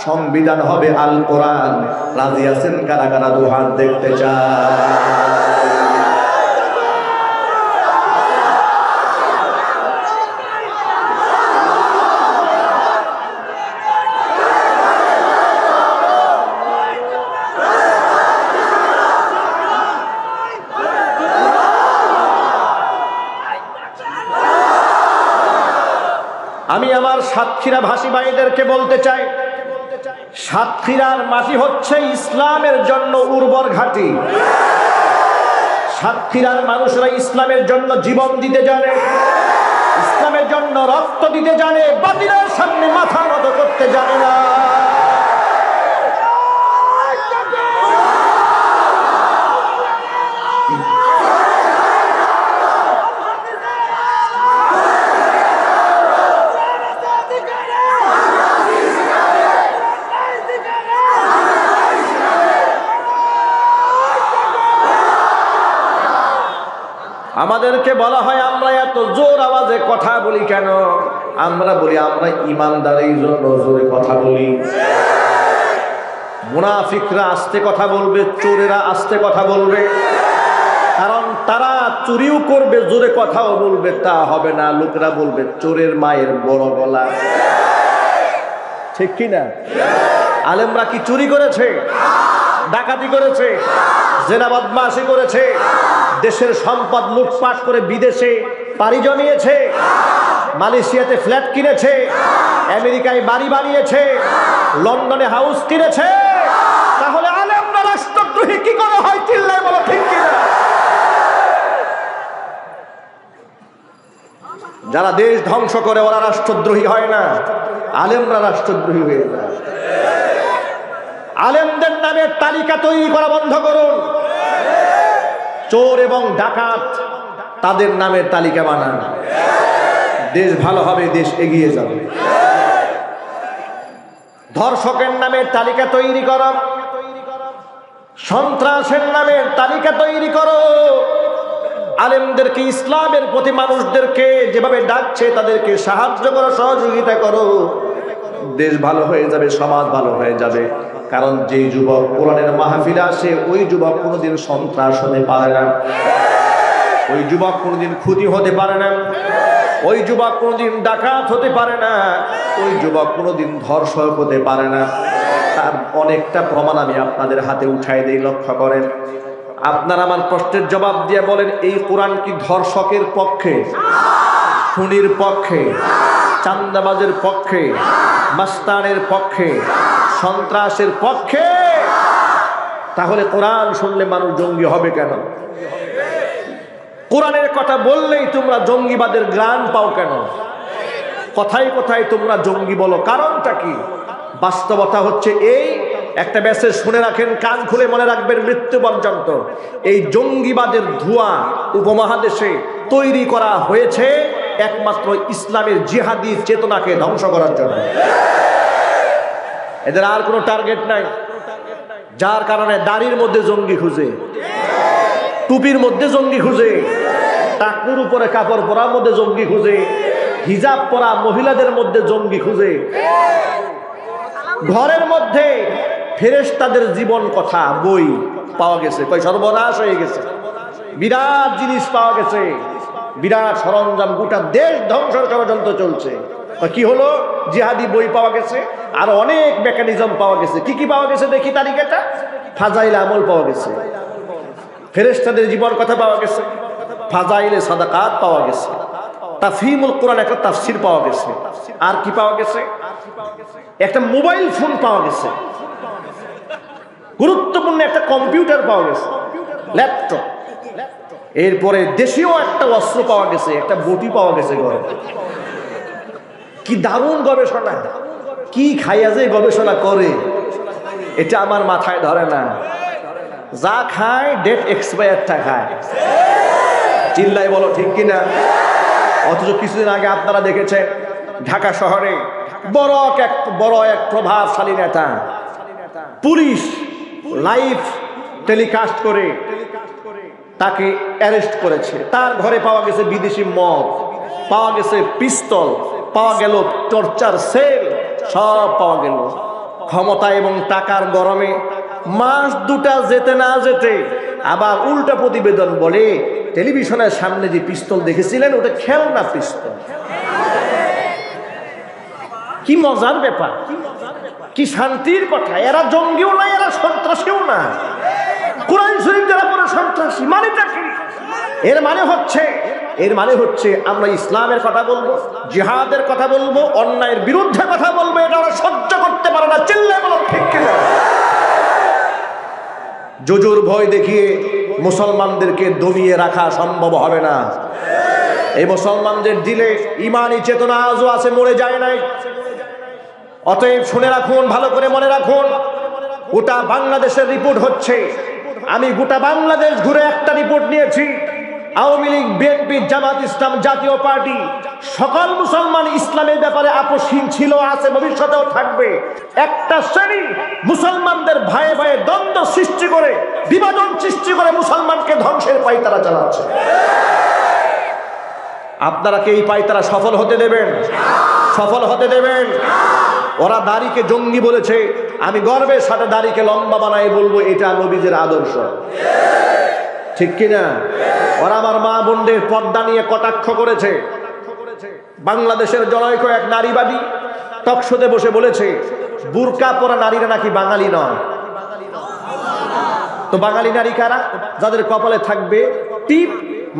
সংবিধান হবে আল কোরআন। রাজি আছেন কারা কারা? দু হাত দেখতে চান। আমি আমার সাতক্ষীরা ভাষী ভাইদেরকে বলতে চাই, সাতক্ষীরার মাটি হচ্ছে ইসলামের জন্য উর্বর ঘাঁটি। সাতক্ষীরার মানুষরা ইসলামের জন্য জীবন দিতে জানে, ইসলামের জন্য রক্ত দিতে জানে, বাতিলের সামনে মাথা নত করতে জানে না। আমাদেরকে বলা হয় আমরা এত জোর আওয়াজে কথা বলি কেন? আমরা বলি আমরা ইমানদারের জন্য জোরে কথা বলি। মুনাফিকরা আস্তে কথা বলবে, চোরেরা আস্তে কথা বলবে, কারণ তারা চুরিও করবে, জোরে কথাও বলবে। তা হবে না, লোকেরা বলবে চোরের মায়ের বড় গলা। ঠিক কিনা? আলেমরা কি চুরি করেছে, ডাকাতি করেছে, জেনা বদমাশি করেছে, দেশের সম্পদ লুটপাট করে বিদেশে পাড়ি জমিয়েছে, মালয়েশিয়াতে ফ্ল্যাট কিনেছে, আমেরিকায় বাড়ি বানিয়েছে, লন্ডনে হাউস কিনেছে? তাহলে আলেমরা রাষ্ট্রদ্রোহী কি করে হয়? চিল্লায় বলো ঠিক কিনা? যারা দেশ ধ্বংস করে ওরা রাষ্ট্রদ্রোহী হয় না, আলেমরা রাষ্ট্রদ্রোহী হয়ে যায়। আলেমদের নামে তালিকা তৈরি করা বন্ধ করুন। চোর এবং ডাকাত তাদের নামের তালিকা বানান, দেশ ভালো হবে, দেশ এগিয়ে যাবে। ধর্ষকের নামের তালিকা তৈরি করো, সন্ত্রাসের নামের তালিকা তৈরি করো। আলেমদেরকে, ইসলামের প্রতি মানুষদেরকে যেভাবে ডাকছে তাদেরকে সাহায্য করো, সহযোগিতা করো। দেশ ভালো হয়ে যাবে, সমাজ ভালো হয়ে যাবে। কারণ যেই যুবক কোরআনের মাহফিলে আসে, ওই যুবক কোনোদিন সন্ত্রাস হতে পারে না, ওই যুবক কোনোদিন খুঁতি হতে পারে না, ওই যুবক কোনোদিন ডাকাত হতে পারে না, ওই যুবক কোনোদিন ধর্ষক হতে পারে না। তার অনেকটা প্রমাণ আমি আপনাদের হাতে উঠাই দেই, লক্ষ্য করেন। আপনারা আমার প্রশ্নের জবাব দিয়ে বলেন, এই কোরআন কি ধর্ষকের পক্ষে, খুনির পক্ষে, চান্দাবাজের পক্ষে, মাস্তানের পক্ষে, সন্ত্রাসের পক্ষে? তাহলে কোরআন শুনলে মানুষ জঙ্গি হবে কেন? কোরআনের কথা বললেই তোমরা জঙ্গিবাদের গ্রাণ পাও কেন? কথায় কথায় তোমরা জঙ্গি বলো, কারণটা কি? বাস্তবতা হচ্ছে এই, একটা মেসেজ শুনে রাখেন, কান খুলে মনে রাখবেন মৃত্যু পর্যন্ত। এই জঙ্গিবাদের ধোঁয়া উপমহাদেশে তৈরি করা হয়েছে একমাত্র ইসলামের জিহাদি চেতনাকে ধ্বংস করার জন্য। এদের আর কোনো টার্গেট নাই, যার কারণে দাড়ির মধ্যে জঙ্গি খুঁজে, টুপির মধ্যে জঙ্গি খুঁজে, টাকুর উপরে কাপড় পরার মধ্যে জঙ্গি খুঁজে, হিজাব পরা মহিলাদের মধ্যে জঙ্গি খুঁজে, ঘরের মধ্যে ফেরেশতাদের জীবন কথা বই পাওয়া গেছে, কই সর্বনাশ হয়ে গেছে, বিরাট জিনিস পাওয়া গেছে, বিরাট সরঞ্জাম, গোটা দেশ ধ্বংসের ষড়যন্ত্র চলছে। কি হলো? জিহাদি বই পাওয়া গেছে, আর অনেক মেকানিজম পাওয়া গেছে। কি কি পাওয়া গেছে দেখি তালিকাটা। ফাজাইল আমল পাওয়া গেছে, ফেরেশতাদের জীবন কথা পাওয়া গেছে, ফাজাইলে সাদাকাত পাওয়া গেছে, তাফহিমুল কোরআন একটা তাফসির পাওয়া গেছে। আর কি পাওয়া গেছে? একটা মোবাইল ফোন পাওয়া গেছে, গুরুত্বপূর্ণ একটা কম্পিউটার পাওয়া গেছে, ল্যাপটপ। এরপরে দেশীয় একটা অস্ত্র পাওয়া গেছে, একটা বটি পাওয়া গেছে ঘরে। কি দারুণ গবেষণা! কি খাইয়া যে গবেষণা করে এটা আমার মাথায় ধরে না। যা খায় ডেট এক্সপায়ারটা খায়, চিল্লাই বলো ঠিক কিনা। অথচ কিছুদিন আগে আপনারা দেখেছেন ঢাকা শহরে বড় এক প্রভাবশালী নেতা পুলিশ লাইভ টেলিকাস্ট করে তাকে অ্যারেস্ট করেছে। তার ঘরে পাওয়া গেছে বিদেশি মদ, পাওয়া গেছে পিস্তল, পাওয়া গেল টর্চার সেল, সব পাওয়া গেল। ক্ষমতা এবং টাকার গরমে মাস দুটা যেতে না যেতে আবার উল্টা প্রতিবেদন বলে টেলিভিশনের সামনে যে পিস্তল দেখেছিলেন ওটা খেলনা পিস্তল। কি মজার ব্যাপার, কি শান্তির কথা। এরা জঙ্গিও না, এরা সন্ত্রাসীও না। কোরআন শরীফ যারা পড়ে সন্ত্রাসী মানেটা কি? এর মানে হচ্ছে আমরা ইসলামের কথা বলবো, জিহাদের কথা বলবো, অন্যায়ের বিরুদ্ধে কথা বলবো, এটা ওরা সহ্য করতে পারে না। চিল্লায় বলো ঠিক কিনা। জুজুর ভয় দেখিয়ে মুসলমানদেরকে দমিয়ে রাখা সম্ভব হবে না। এই মুসলমানদের দিলে ইমানি চেতনা আজও আছে, মরে যায় নাই। অতএব শুনে রাখুন, ভালো করে মনে রাখুন, গোটা বাংলাদেশের রিপোর্ট হচ্ছে। আমি গোটা বাংলাদেশ ঘুরে একটা রিপোর্ট নিয়েছি। আওয়ামী লীগ, বিএনপি, জামাত ইসলাম, জাতীয় পার্টি সকল মুসলমান ইসলামের ব্যাপারে আপোষহীন ছিল, আছে, ভবিষ্যতেও থাকবে। একটা শ্রেণী মুসলমানদের ভাইয়ে ভাইয়ে দ্বন্দ্ব সৃষ্টি করে, বিভাজন সৃষ্টি করে মুসলমানকে ধ্বংসের পায়তারা চালাচ্ছে। আপনারা কি এই পায়তারা সফল হতে দেবেন? সফল হতে দেবেন? ওরা দাড়িকে জঙ্গি বলেছে, আমি গর্বের সাথে দাড়িকে লম্বা বানাই বলবো এটা নবীদের আদর্শ, ঠিক কিনা? ওরা আমার মা বোনদের পর্দা নিয়ে কটাক্ষ করেছে। বাংলাদেশের জনৈক এক নারীবাদী টকশোতে বসে বলেছে বুরকা পরা নারীরা নাকি বাঙালি নয়। তো বাঙালি নারী কারা? যাদের কপালে থাকবে টিপ,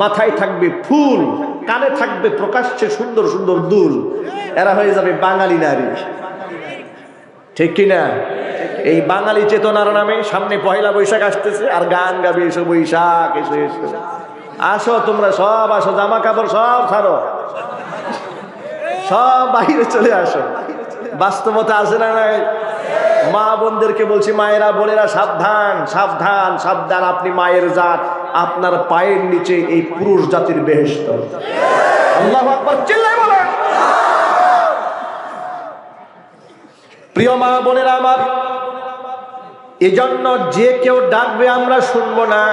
মাথায় থাকবে ফুল, কানে থাকবে প্রকাশ্যে সুন্দর সুন্দর দুল, এরা হয়ে যাবে বাঙালি নারী, ঠিক কিনা? এই বাঙালি চেতনার নামে সামনে পয়লা বৈশাখ আসতেছে, আর গান গাবে এসো বৈশাখ এসো এসো। আসো তোমরা সব আসো, জামা কাপড় সব ছাড়ো, সব বাইরে চলে আসো। বাস্তবতা আছে না নাই? মা বোনদেরকে বলছি, মায়েরা বোনেরা সাবধান সাবধান সাবধান, আপনি মায়ের জাত, আপনার পায়ের নিচে এই পুরুষ জাতির বেহেশত। আল্লাহু আকবার, চিল্লায় বলেন। প্রিয় মা বোনেরা আমার, এজন্য যে কেউ ডাকবে আমরা শুনবো না।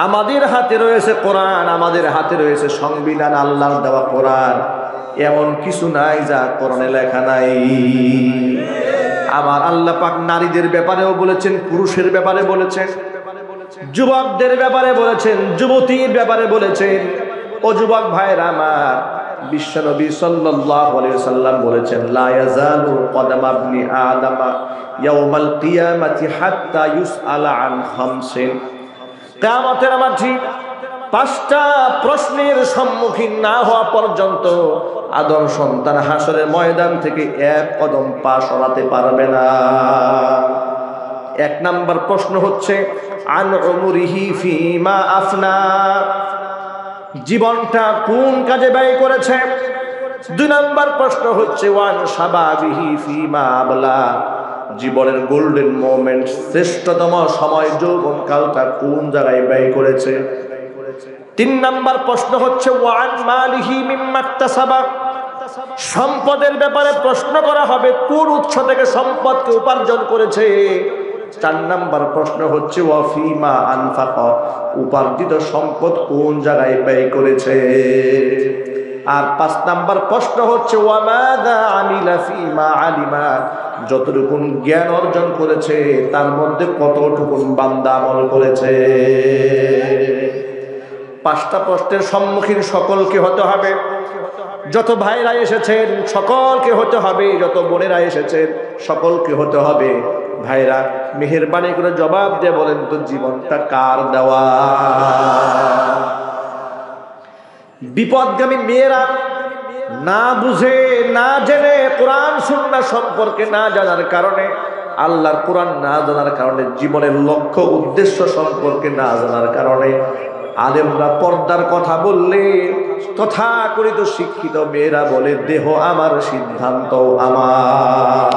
আমাদের হাতে রয়েছে কোরআন, আমাদের হাতে রয়েছে সংবিধান, আল্লাহর দেওয়া কোরআন। এমন কিছু নাই যা কোরআনে লেখা নাই। আমার আল্লাহ পাক নারীদের ব্যাপারেও বলেছেন, পুরুষের ব্যাপারে বলেছেন, যুবকদের ব্যাপারে বলেছেন, যুবতীর ব্যাপারে বলেছেন। ও যুবক ভাইরা আমার, বিশ্বনবী সাল্লাল্লাহু আলাইহি ওয়াসাল্লাম বলেছেন, লা ইয়াজালু কদামা ইবনি আদামা ইয়াউমাল কিয়ামাতি হাত্তা ইউসআলা আন খামসিন। কিয়ামতের মাঠে পাঁচটা প্রশ্নের সম্মুখীন না হওয়া পর্যন্ত আদম সন্তান হাসরের ময়দান থেকে এক কদম পা সরাতে পারবে না। এক নাম্বার প্রশ্ন হচ্ছে আন উমরিহি ফিমা আফনা, জীবনটা কোন কাজে ব্যয় করেছে। দুই নাম্বার প্রশ্ন হচ্ছে ওয়ান শাবাবিহি ফিমা আবলা, জীবনের গোল্ডেন মোমেন্ট, শ্রেষ্ঠতম সময় যৌবনকালটা কোন জায়গায় ব্যয় করেছে? 3 নাম্বার প্রশ্ন হচ্ছে ওয়ান মালিহি মিম্মা ইকতাসাবা, সম্পদের ব্যাপারে প্রশ্ন করা হবে কোন উৎস থেকে সম্পদকে উপার্জন করেছে। 4 নাম্বার প্রশ্ন হচ্ছে ওয়াফিমা আনফাকা, উপার্জিত সম্পদ কোন জায়গায় ব্যয় করেছে। আর 5 নাম্বার প্রশ্ন হচ্ছে ওয়ামাদা আমিলা ফিমা আলিমা, যতটুকু জ্ঞান অর্জন করেছে তার মধ্যে কতটুকু বান্দা আমল করেছে। 5টা প্রশ্নের সম্মুখীন সকলকে হতে হবে। যত ভাইরা এসেছেন সকলকে হতে হবে, যত বোনেরা এসেছেন সকলকে হতে হবে। ভাইরা মেহেরবানি করে জবাব দিয়ে বলেন তো জীবনটা কার দেওয়া? বিপদগামী মেয়েরা না বুঝে না জেনে কোরআন সুন্নাহ সম্পর্কে না জানার কারণে, আল্লাহর কোরআন না জানার কারণে, জীবনের লক্ষ্য উদ্দেশ্য সম্পর্কে না জানার কারণে আলেমরা পর্দার কথা বললে তথাকথিত শিক্ষিত মেয়েরা বলে দেহ আমার, সিদ্ধান্ত আমার।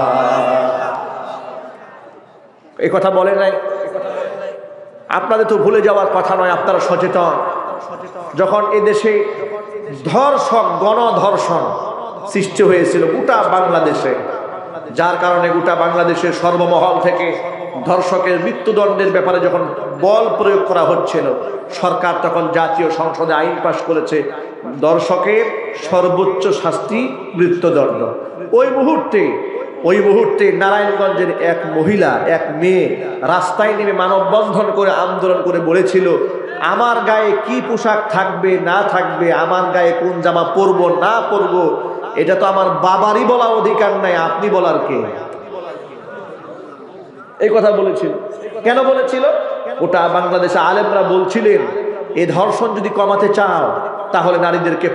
এই কথা বলে নাই? আপনাদের তো ভুলে যাওয়ার কথা নয়, আপনারা সচেতন। যখন এদেশে ধর্ষক, গণধর্ষণ সৃষ্টি হয়েছিল গোটা বাংলাদেশে, যার কারণে গোটা বাংলাদেশের সর্বমহল থেকে ধর্ষকের মৃত্যুদণ্ডের ব্যাপারে যখন বল প্রয়োগ করা হচ্ছিল, সরকার তখন জাতীয় সংসদে আইন পাশ করেছে ধর্ষকের সর্বোচ্চ শাস্তি মৃত্যুদণ্ড। ওই মুহূর্তে নারায়ণগঞ্জের এক মহিলা, এক মেয়ে রাস্তায় নেমে মানববন্ধন করে আন্দোলন করে বলেছিল, আমার গায়ে কি পোশাক থাকবে না থাকবে, আমার গায়ে কোন জামা পরবো না পরবো, এটা তো আমার বাবারই বলা অধিকার নাই, আপনি বলার কে? এই কথা বলেছিল। কেন বলেছিল? ওটা বাংলাদেশে আলেমরা বলছিলেন এই ধর্ষণ যদি কমাতে চাও তাহলে নারীদেরকে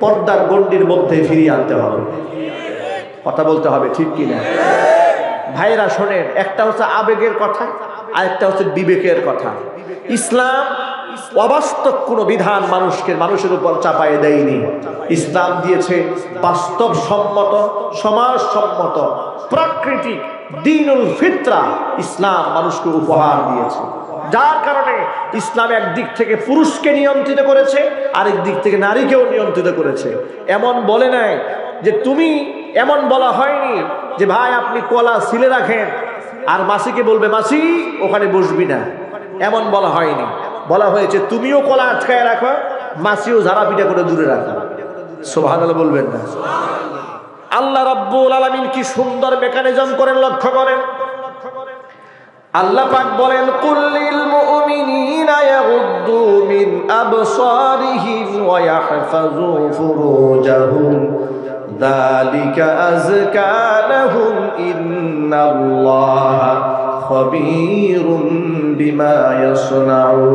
পর্দার গণ্ডির মধ্যে ফিরিয়ে আনতে হবে। কথা বলতে হবে, ঠিক কিনা? ভাইরা শোনেন, একটা হচ্ছে আবেগের কথা, আরেকটা হচ্ছে বিবেকের কথা। ইসলাম অবাস্তব কোনো বিধান মানুষের উপর চাপায় দেয়নি। ইসলাম দিয়েছে বাস্তবসম্মত, সমাজসম্মত, প্রাকৃতিক দ্বীনুল ফিতরা। ইসলাম মানুষকে উপহার দিয়েছে, যার কারণে ইসলাম একদিক থেকে পুরুষকে নিয়ন্ত্রিত করেছে, আরেক দিক থেকে নারীকেও নিয়ন্ত্রিত করেছে। এমন বলে নাই যে তুমি, এমন বলা হয়নি যে ভাই আপনি কলা সিলে রাখেন আর মাসিকে বলবে মাসি ওখানে বসবি না, এমন বলা হয়নি। বলা হয়েছে তুমিও কলা আটকায় রাখো, মাসিও ঝাড়া পিটা করে দূরে রাখো। সুবহানাল্লাহ বলবেন না? আল্লাহ রাব্বুল আলামিন কি সুন্দর মেকানিজম করেন, লক্ষ্য করেন। আল্লাহ পাক বলেন কুল্লিল মুমিনিনা ইয়াগুদ্দু মিন আবসারিহিম ওয়া ইয়াহফাযু ফুরুজাহুম যালিকা আযকা লাহুম ইন্নাল্লাহা খাবীরুম বিমা ইয়াসনাউন।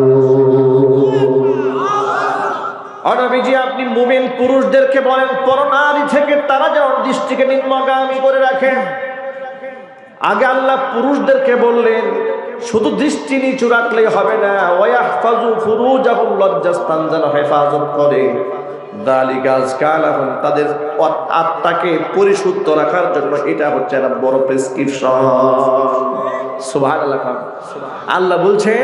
নবীজি আপনি মুমিন পুরুষদেরকে বলেন পরনারী থেকে তারা যেন দৃষ্টিকে নিম্নগামী করে রাখেন। আগে আল্লাহ পুরুষদেরকে বললেন শুধু দৃষ্টি নিচু রাখলেই হবে না, ওয়াহফাজু ফুরুজাহুম, লজ্জাস্থান যেন হেফাজত করে। যালিকা আযকা লাহুম, তাদের আত্মাকে পরিশুদ্ধ রাখার জন্য এটা হচ্ছে একটা বড় প্রেসক্রিপশন। সুবহানাল্লাহ। আল্লাহ বলছেন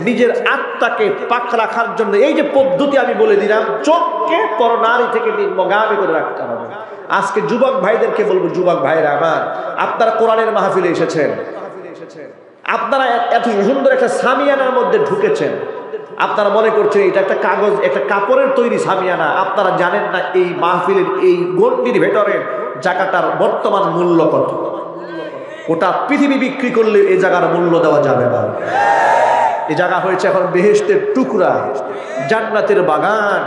নিজের আত্মাকে পাক রাখার জন্য এই যে পদ্ধতি আমি বলে দিলাম, চোখকে পরনারী থেকে নিম্নগামী করে রাখতে হবে। আজকে যুবক ভাইদেরকে বলবো, যুবক ভাইরা আমার, আপনারা কোরআনের মাহফিলে এসেছেন, আপনারা এত সুন্দর একটা সামিয়ানার মধ্যে ঢুকেছেন, আপনারা মনে করছেন এটা একটা কাগজ, একটা কাপড়ের তৈরি সামিয়ানা। আপনারা জানেন না এই মাহফিলের এই গণ্ডির ভেতরে জায়গাটার বর্তমান মূল্য কত। ওটা পৃথিবী বিক্রি করলে এই জায়গার মূল্য দেওয়া যাবে না। এই জায়গা হয়েছে এখন বেহেশতের টুকরা, জান্নাতের বাগান।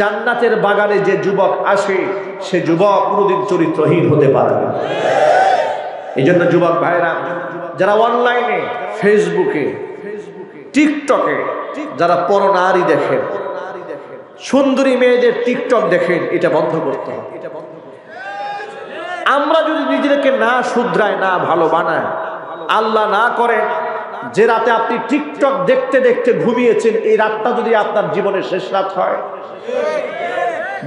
জান্নাতের বাগানে যে যুবক আসে সে যুবক কোনোদিন চরিত্রহীন হতে পারে না। এই জন্য যুবক ভাইরা যারা অনলাইনে, ফেসবুকে, টিকটকে যারা পরনারী দেখেন, সুন্দরী মেয়েদের টিকটক দেখেন, এটা বন্ধ করতে হবে। আমরা যদি নিজেদেরকে না শুধরাই, না ভালো বানাই, আল্লাহ না করে যে রাতে আপনি টিকটক দেখতে দেখতে ঘুমিয়েছেন, এই রাতটা যদি আপনার জীবনের শেষ রাত হয়,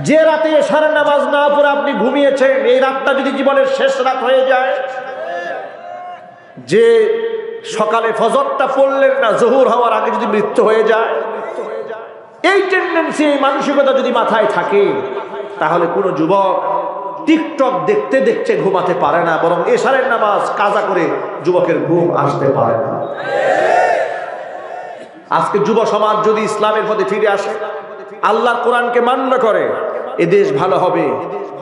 যে রাতে এশারের নামাজ না পড়ে আপনি ঘুমিয়েছেন, এই রাতটা যদি জীবনের শেষ রাত হয়ে যায়, যে সকালে ফজরটা পড়লেন না, জোহর হওয়ার আগে যদি মৃত্যু হয়ে যায়, এই টেন্ডেন্সি, এই মানসিকতা যদি মাথায় থাকে, তাহলে কোনো যুবক টিকটক দেখতে দেখতে ঘুমাতে পারে না, বরং এশারের নামাজ কাজা করে যুবকের ঘুম আসতে পারে না। আজকে যুব সমাজ যদি ইসলামের পথে ফিরে আসে, আল্লাহর কোরআনকে মান্য করে, এদেশ ভালো হবে।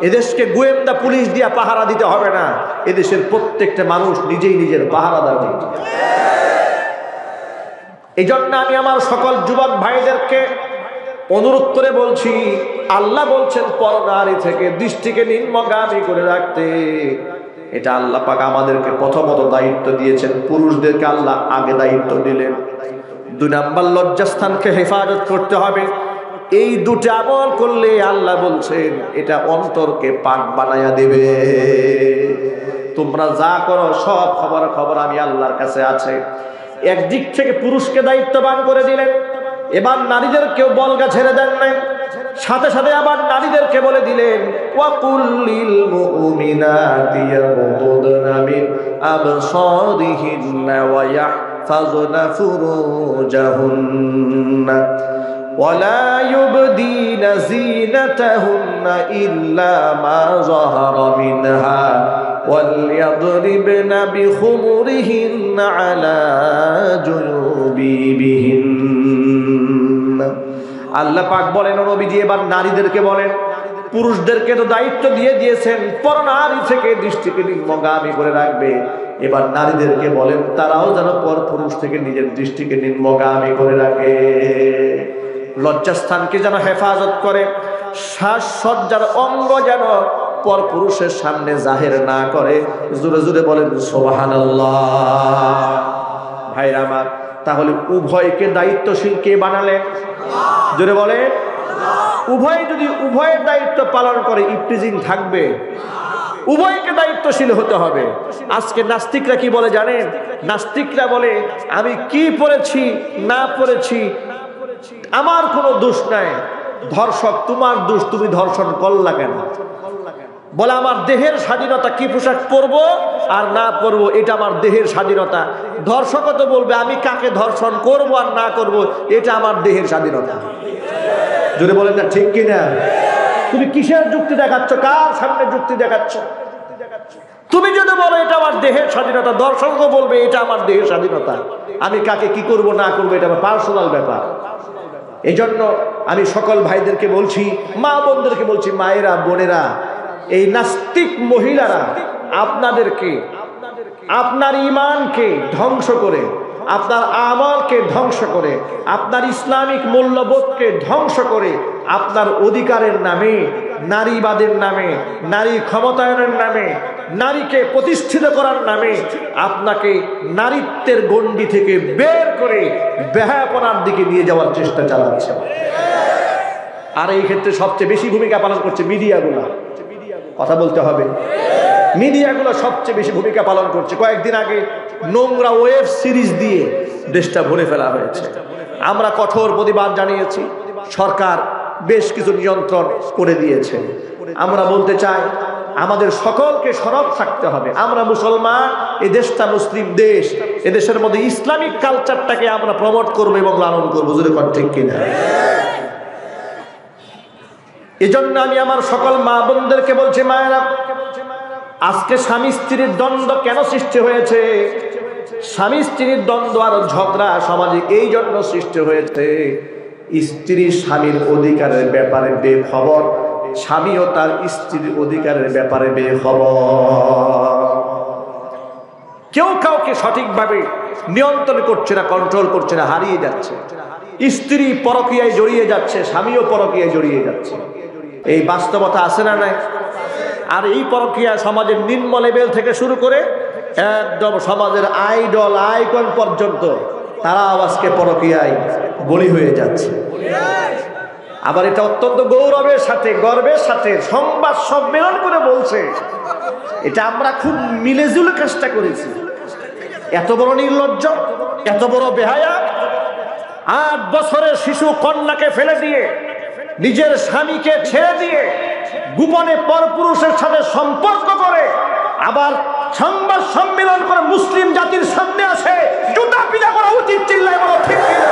এদেশকে গোয়েন্দা পুলিশ দিয়ে পাহারা দিতে হবে না, এদেশের প্রত্যেকটা মানুষ নিজেই নিজের পাহারাদার হবে। এই জন্য আমি আমার সকল যুবক ভাইদেরকে অনুরোধ করে বলছি, আল্লাহ বলছেন পরনারী থেকে দৃষ্টিকে নিম্নগামী করে রাখতে। এটা আল্লাহ পাক আমাদেরকে প্রথমত দায়িত্ব দিয়েছেন, পুরুষদেরকে আল্লাহ আগে দায়িত্ব দিলেন। 2 নাম্বার লজ্জাস্থানকে হেফাজত করতে হবে। এই দুটো আমল করলে আল্লাহ বলছেন এটা অন্তরকে পাক বানায়া দেবে। তোমরা যা করো সব খবর আমি আল্লাহর কাছে আছে। একদিক থেকে পুরুষকে দায়িত্ববান করে দিলেন, এবার নারীদেরকেও বলগা ছেড়ে দেন নাই, সাথে সাথে আবার নারীদেরকে বলে দিলেন ওয়াকুল্লিল মুমিনাতি ইয়াগুদনা মিন আবসারিহিন্না ওয়া ইয়াহফাযনা ফুরুজাহুন্না ওয়ালা ইউবদিনা যিনাতাহুন্না ইল্লা মা যাহারা মিনহা ওয়ালইয়াদরিবনা বিখুমুরিহিন্না আলা জুনুবিহিন্না। আল্লাহ পাক বলেন, নবীজি এবার নারীদেরকে বলেন, পুরুষদেরকে তো দায়িত্ব দিয়ে দিয়েছেন পরনারী থেকে দৃষ্টিকে নিম্নগামী করে রাখবে, এবার নারীদেরকে বলেন তারাও যেন পর পুরুষ থেকে নিজের দৃষ্টিকে নিম্নগামী করে রাখে, লজ্জাস্থানকে যেন হেফাজত করে, সাজসজ্জার অঙ্গ যেন পর পুরুষের সামনে জাহের না করে। জোরে জোরে বলেন সুবহানাল্লাহ। ভাইরা আমার, তাহলে উভয়কে দায়িত্বশীল কে বানালেন? জোরে বলে। উভয় যদি উভয়ের দায়িত্ব পালন করে, ইফতিজিং থাকবে। উভয়কে দায়িত্বশীল হতে হবে। আজকে নাস্তিকরা কি বলে জানেন? নাস্তিকরা বলে আমি কি পড়েছি না পড়েছি আমার কোনো দোষ নাই, ধর্ষক তোমার দোষ, তুমি ধর্ষণ করলা কেন? বলে আমার দেহের স্বাধীনতা, কি পোশাক পরবো আর না পরবো এটা আমার দেহের স্বাধীনতা। ধর্ষক তো বলবে আমি কাকে ধর্ষণ করব আর না করব এটা আমার দেহের স্বাধীনতা। যদি বলেন না ঠিক কিনা? তুমি কিসের যুক্তি দেখাচ্ছ? কার সামনে যুক্তি দেখাচ্ছ? তুমি যদি বলো এটা আমার দেহের স্বাধীনতা, দর্শকও বলবে এটা আমার দেহের স্বাধীনতা। আমি কাকে কি করব না করবো এটা আমার পার্সোনাল ব্যাপার। এই জন্য আমি সকল ভাইদেরকে বলছি, মা বোনদেরকে বলছি, মায়েরা বোনেরা, এই নাস্তিক মহিলারা আপনাদেরকে আপনার ঈমানকে ধ্বংস করে, আপনার আমলকে ধ্বংস করে, আপনার ইসলামিক মূল্যবোধকে ধ্বংস করে, আপনার অধিকারের নামে, নারীবাদের নামে, নারী ক্ষমতায়নের নামে, নারীকে প্রতিষ্ঠিত করার নামে আপনাকে নারীত্বের গণ্ডি থেকে বের করে বেহায়াপনার দিকে নিয়ে যাওয়ার চেষ্টা চালাচ্ছে। আর এই ক্ষেত্রে সবচেয়ে বেশি ভূমিকা পালন করছে মিডিয়াগুলো। কথা বলতে হবে, মিডিয়াগুলো সবচেয়ে বেশি ভূমিকা পালন করছে। কয়েকদিন আগে নোংরা ওয়েব সিরিজ দিয়ে দেশটা ভরে ফেলা হয়েছে। আমরা কঠোর প্রতিবাদ জানিয়েছি, সরকার বেশ কিছু নিয়ন্ত্রণ করে দিয়েছে। আমরা বলতে চাই আমাদের সকলকে সরব থাকতে হবে। আমরা মুসলমান, এই দেশটা মুসলিম দেশ, এদেশের মধ্যে ইসলামিক কালচারটাকে আমরা প্রমোট করবো এবং লালন করবো। যদি ঠিক কিনা? এজন্য আমি আমার সকল মা বোনদেরকে বলছি, মায়েরা, আজকে স্বামী স্ত্রীর দ্বন্দ্ব কেন সৃষ্টি হয়েছে? স্বামী স্ত্রীর দ্বন্দ্ব আর ঝগড়া সমাজে এই জন্য সৃষ্টি হয়েছে, স্ত্রী স্বামীর অধিকারের ব্যাপারে বেখবর, স্বামীও তার স্ত্রীর অধিকারের ব্যাপারে বেখবর। কেউ কাউকে সঠিকভাবে নিয়ন্ত্রণ করছে না, কন্ট্রোল করছে না, হারিয়ে যাচ্ছে। স্ত্রী পরকীয়ায় জড়িয়ে যাচ্ছে, স্বামীও পরকীয়ায় জড়িয়ে যাচ্ছে। এই বাস্তবতা আছে না নাই? আর এই পরকীয়া সমাজের নিম্ন লেভেল থেকে শুরু করে একদম সমাজের আইডল আইকন পর্যন্ত তারাও আজকে পরকীয়ায় বলি হয়ে যাচ্ছে। আবার এটা অত্যন্ত গৌরবের সাথে, গর্বের সাথে সংবাদ সম্মেলন করে বলছে, এটা আমরা খুব মিলেজুলে কাজটা করেছি। এত বড় নির্লজ্জ, এত বড় বেহায়া, 8 বছরের শিশু কন্যাকে ফেলে দিয়ে নিজের স্বামীকে ছেড়ে দিয়ে গোপনে পরপুরুষের সাথে সম্পর্ক করে আবার সংবাদ সম্মেলন করে মুসলিম জাতির সামনে আসে, জুতা পিটা করা উচিত। চিল্লায় বলো ঠিক কিনা?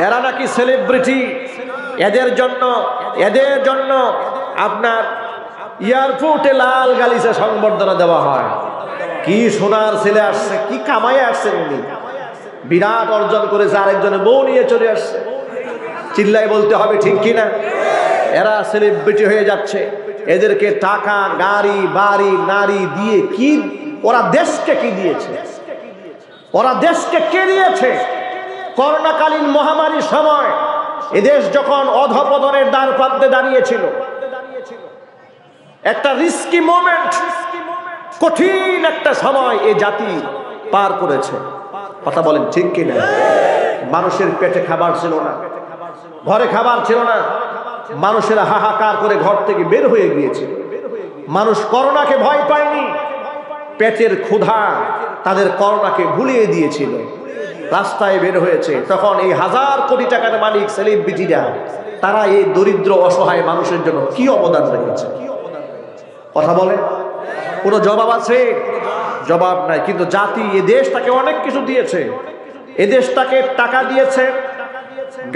এরা নাকি সেলিব্রিটি, এদের জন্য আপনার এয়ারপোর্টে লাল গালিচা সংবর্ধনা দেওয়া হয়। কি সোনার ছেলে আসছে, কি কামাইয়ে আসছেন উনি, বিরাট অর্জন করেছে, আরেকজনে বউ নিয়ে চলে আসছে। চিল্লাই বলতে হবে ঠিক কিনা? এরা সেলিব্রিটি হয়ে যাচ্ছে, এদেরকে টাকা, গাড়ি, বাড়ি, নারী দিয়ে কি ওরা দেশকে কি দিয়েছে? ওরা দেশকে কে দিয়েছে? করোনাকালীন মহামারীর সময় এদেশ যখন অধপতনের দ্বার প্রান্তে দাঁড়িয়েছিল, একটা রিস্কি মোমেন্ট, কঠিন একটা সময় এ জাতি পার করেছে। কথা বলেন ঠিক কিনা? মানুষের পেটে খাবার ছিল না, ঘরে খাবার ছিল না, মানুষের হাহাকার করে ঘর থেকে বের হয়ে গিয়েছে। মানুষ করোনাকে ভয় পায়নি, পেটের ক্ষুধা তাদের করোনাকে ভুলিয়ে দিয়েছিল, রাস্তায় বের হয়েছে। তখন এই হাজার কোটি টাকার মালিক সেলিব্রিটিরা তারা এই দরিদ্র অসহায় মানুষের জন্য কি অবদান রেখেছে? কথা বলে কোনো জবাব আছে? জবাব নাই। কিন্তু জাতি, এ দেশ তাকে অনেক কিছু দিয়েছে, এ দেশ তাকে টাকা দিয়েছে,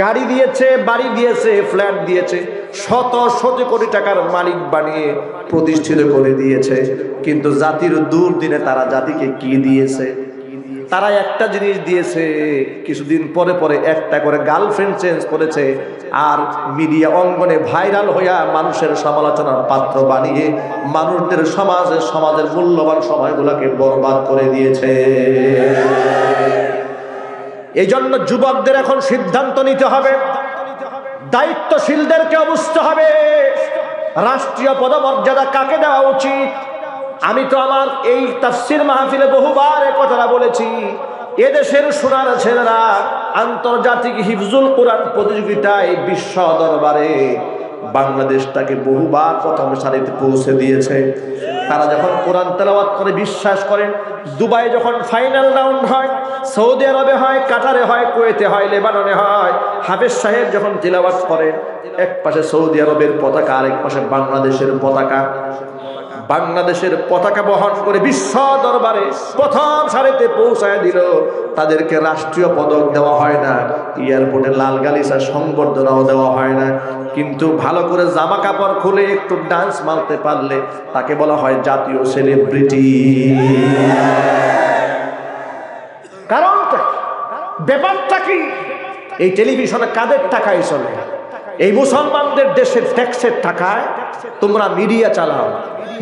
গাড়ি দিয়েছে, বাড়ি দিয়েছে, ফ্ল্যাট দিয়েছে, শত শত কোটি টাকার মালিক বানিয়ে প্রতিষ্ঠিত করে দিয়েছে। কিন্তু জাতির দুর্দিনে তারা জাতিকে কি দিয়েছে? তারা একটা জিনিস দিয়েছে, কিছুদিন পরে পরে একটা করে গার্লফ্রেন্ড চেঞ্জ করেছে, আর মিডিয়া অঙ্গনে ভাইরাল হইয়া মানুষের সমালোচনার পাত্র বানিয়ে মানুষদের সমাজের মূল্যবান সময়গুলোকে বরবাদ করে দিয়েছে। এই জন্য যুবকদের এখন সিদ্ধান্ত নিতে হবে, দায়িত্বশীলদেরকে বুঝতে হবে রাষ্ট্রীয় পদমর্যাদা কাকে দেওয়া উচিত। আমি তো আমার এই তাফসীর মাহফিলে বহুবার এই কথাটা বলেছি। এদেশের সোনার ছেলেরা আন্তর্জাতিক হিফজুল কোরআন প্রতিযোগিতায় বিশ্ব দরবারে বাংলাদেশটাকে বহুবার প্রথম সারিতে পৌঁছে দিয়েছে। তারা যখন কোরআন তেলাওয়াত করে বিশ্বাস করেন, দুবাই যখন ফাইনাল রাউন্ড হয়, সৌদি আরবে হয়, কাতারে হয়, কুয়েতে হয়, লেবাননে হয়, হাফেজ সাহেব যখন তিলাওয়াত করেন, এক পাশে সৌদি আরবের পতাকা, আরেক পাশে বাংলাদেশের পতাকা, বাংলাদেশের পতাকা বহন করে বিশ্ব দরবারে প্রথম সারিতে পৌঁছায় দিল। তাদেরকে রাষ্ট্রীয় পদক দেওয়া হয় না, এয়ারপোর্টে লাল গালিচা সংবর্ধনাও দেওয়া হয় না, কিন্তু ভালো করে জামা কাপড় খুলে একটু ডান্স মারতে পারলে তাকে বলা হয় জাতীয় সেলিব্রিটি। কারণটা, ব্যাপারটা কি? এই টেলিভিশনে কাদের টাকায় চলে? এই মুসলমানদের দেশের ট্যাক্সের টাকায় তোমরা মিডিয়া চালাও,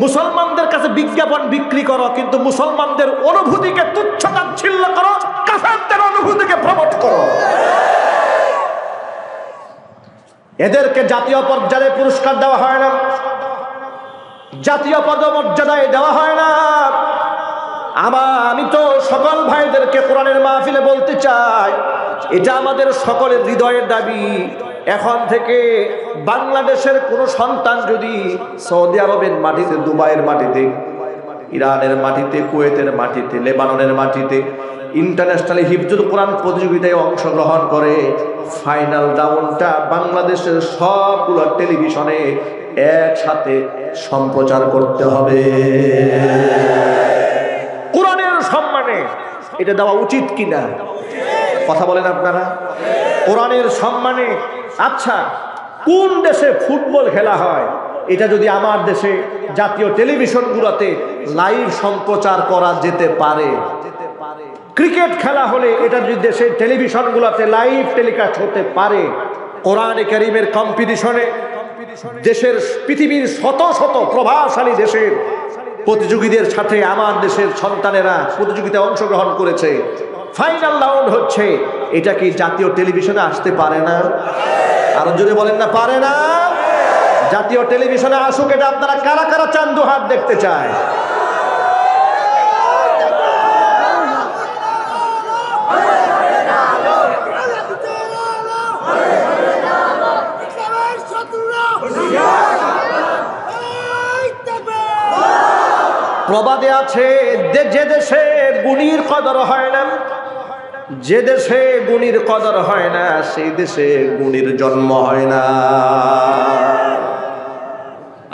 মুসলমানদের কাছে বিজ্ঞাপন বিক্রি করো, কিন্তু মুসলমানদের অনুভূতিকে তুচ্ছ-তাচ্ছিল্য করো, কাফেরদের অনুভূতিকে প্রমোট করো। এদেরকে জাতীয় পর্যায়ে পুরস্কার দেওয়া হয় না, জাতীয় পদমর্যাদায় দেওয়া হয় না। আমি তো সকল ভাইদেরকে কোরআনের মাহফিলে বলতে চাই, এটা আমাদের সকলের হৃদয়ের দাবি। এখন থেকে বাংলাদেশের কোন সন্তান যদি সৌদি আরবের মাটিতে, দুবাইয়ের মাটিতে, ইরানের মাটিতে, কুয়েতের মাটিতে, লেবাননের মাটিতে ইন্টারন্যাশনাল হিফজুল কোরআন প্রতিযোগিতায় অংশগ্রহণ করে, ফাইনাল রাউন্ডটা বাংলাদেশের সবগুলো টেলিভিশনে একসাথে সম্প্রচার করতে হবে। কোরআনের সম্মানে এটা দেওয়া উচিত কিনা? কথা বলেন আপনারা। কোরআনের সম্মানে, আচ্ছা কোন দেশে ফুটবল খেলা হয়, এটা যদি আমার দেশে জাতীয় টেলিভিশনগুলোতে লাইভ সম্প্রচার করা যেতে পারে, ক্রিকেট খেলা হলে এটা যদি দেশের টেলিভিশনগুলোতে লাইভ টেলিকাস্ট হতে পারে, কোরআনে কারীমের কম্পিটিশনে দেশের, পৃথিবীর শত শত প্রভাবশালী দেশের প্রতিযোগীদের সাথে আমার দেশের সন্তানেরা প্রতিযোগিতায় অংশগ্রহণ করেছে, ফাইনাল রাউন্ড হচ্ছে, এটা কি জাতীয় টেলিভিশনে আসতে পারে না? আরো জোরে বলেন না, পারে না? জাতীয় টেলিভিশনে আসুক, এটা আপনারা কারা কারা চান? দু হাত দেখতে চায়। প্রবাদে আছে, যে দেশে গুণীর কদর হয় না, যে দেশে গুণীর কদর হয় না, সেই দেশে গুণীর জন্ম হয় না।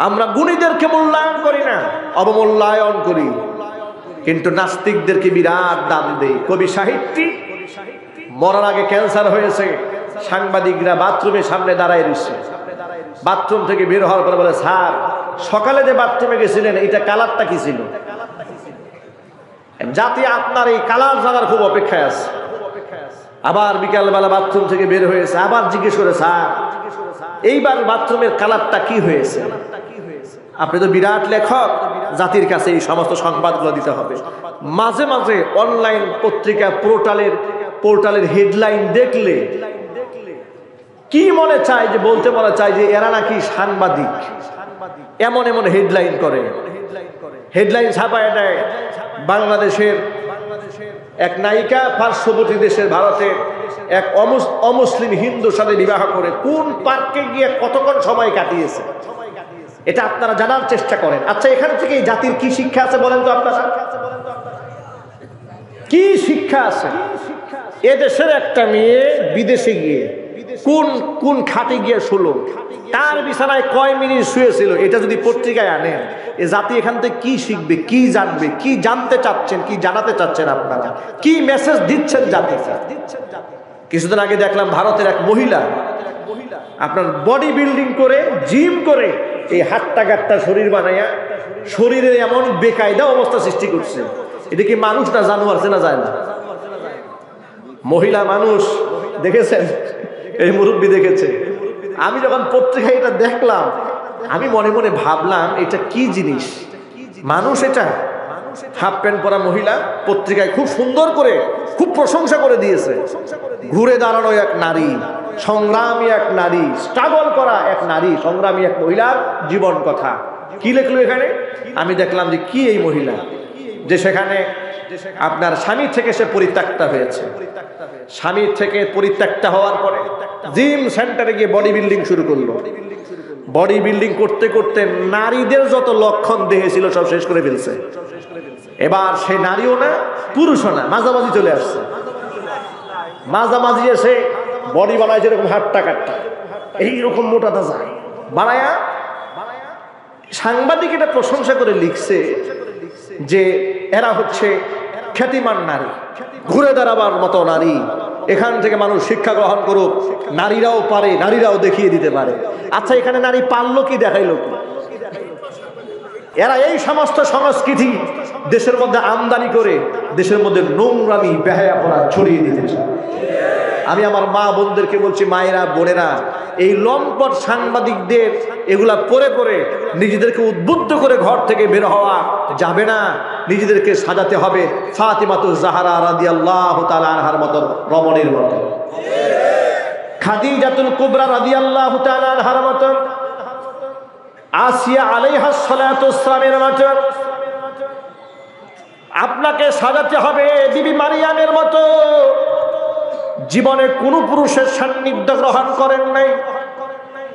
আমরা গুণীদেরকে মূল্যায়ন করি না, অবমূল্যায়ন করি, কিন্তু নাস্তিকদেরকে বিরাট দাম দেই। কবি সাহিত্যিক মরার আগে ক্যান্সার হয়েছে, সাংবাদিকরা বাথরুমের সামনে দাঁড়ায় রয়েছে। বাথরুম থেকে বের হওয়ার পরে বলে, স্যার সকালে যে বাথরুমে গেছিলেন এটা কালারটা কি ছিল? জাতি আপনার এই কালার জানার খুব অপেক্ষায় আছে। আবার বিকালবেলা বাথরুম থেকে বের হয়েছে, আবার জিজ্ঞেস করে, স্যার এইবার বাথরুমের কালারটা কি হয়েছে? আপনি তো বিরাট লেখক, জাতির কাছে এই সমস্ত সংবাদগুলো দিতে হবে। মাঝে মাঝে অনলাইন পত্রিকা পোর্টালের হেডলাইন দেখলে কি মনে চায় যে বলতে মনে চায় যে এরা নাকি সাংবাদিক। এমন এমন হেডলাইন করে, হেডলাইন ছাপায় দেয়। বাংলাদেশের এক নায়িকা পার্শ্ববর্তী দেশের ভারতের এক অমুসলিম হিন্দুর সাথে বিবাহ করে কোন পার্কে গিয়ে কতক্ষণ সময় কাটিয়েছে, এটা আপনারা জানার চেষ্টা করেন। আচ্ছা, এখান থেকে এই জাতির কি শিক্ষা আছে বলেন তো আপনারা? কি শিক্ষা আছে? এ দেশের একটা মেয়ে বিদেশে গিয়ে কোন খাটে গিয়ে শুলো, কার বিছানায় কয় মিনিট শুয়েছিল, এটা যদি পত্রিকায় আনেন, এ জাতি এখান থেকে কি শিখবে, কি জানবে, কি জানতে চাচ্ছেন, কি জানাতে চাচ্ছেন আপনারা, কি মেসেজ দিচ্ছেন জাতি? কিছুদিন আগে দেখলাম ভারতের এক মহিলা আপনার বডি বিল্ডিং করে, জিম করে, এই হাট্টা গাট্টা শরীর বানাইয়া শরীরের এমন বেকায়দা অবস্থা সৃষ্টি করছে। এটা কি মানুষ না জানোয়ার? চেনা যায় না। মহিলা মানুষ দেখেছেন? এই মুরব্বী দেখেছে। আমি যখন পত্রিকায় এটা দেখলাম, আমি মনে মনে ভাবলাম এটা কি জিনিস, মানুষ এটা? হাফ প্যান্ট পরা মহিলা পত্রিকায় খুব সুন্দর করে, খুব প্রশংসা করে দিয়েছে। ঘুরে দাঁড়ানো এক নারী, সংগ্রামী এক নারী, স্ট্রাগল করা এক নারী, সংগ্রামী এক মহিলার জীবন কথা। কি লেখলো এখানে? আমি দেখলাম যে কি এই মহিলা যে সেখানে আপনার স্বামী থেকে সে পরিত্যক্তা হয়েছে, স্বামী থেকে পরিত্যক্তা হওয়ার পরে জিম সেন্টারে গিয়ে বডি বিল্ডিং শুরু করলো। বডি বিল্ডিং করতে করতে নারীদের যত লক্ষণ দেহে ছিল সব শেষ করে ফেলছে। এবার সে নারীও না, পুরুষও না, মাঝামাঝি চলে আসছে। মাঝামাঝি এসে বডি বানায় যেরকম হাট্টা কাট্টা, এইরকম মোটা তাজা বানায়া সাংবাদিক এটা প্রশংসা করে লিখছে যে এরা হচ্ছে খ্যাতিমান নারী, ঘুরে দাঁড়াবার মতো নারী, এখান থেকে মানুষ শিক্ষা গ্রহণ করুক, নারীরাও পারে, নারীরাও দেখিয়ে দিতে পারে। আচ্ছা, এখানে নারী পারলো কি, দেখাইলো কি? এরা এই সমস্ত সংস্কৃতি দেশের মধ্যে আমদানি করে দেশের মধ্যে নোংরামি বেহায়াপনা ছড়িয়ে দিতে চায়। আমি আমার মা বোনদেরকে বলছি, মায়েরা বোনেরা, এই লম্পট সাংবাদিকদের এগুলা পড়ে পড়ে নিজেদেরকে উদ্বুদ্ধ করে ঘর থেকে বের হওয়া যাবে না। নিজেদেরকে সাজাতে হবে ফাতিমাতুজ জাহরা রাদিয়াল্লাহু তাআলা আনহার মতো, রমণীর মতো, খাদিজাতুল কুবরা রাদিয়াল্লাহু তাআলা আনহার মতো, আসিয়া আলাইহাস সালাতুস সালামের মতো। আপনাকে সাজাতে হবে বিবি মারিয়ামের মতো। জীবনে কোনো পুরুষের সান্নিধ্য গ্রহণ করেন নাই।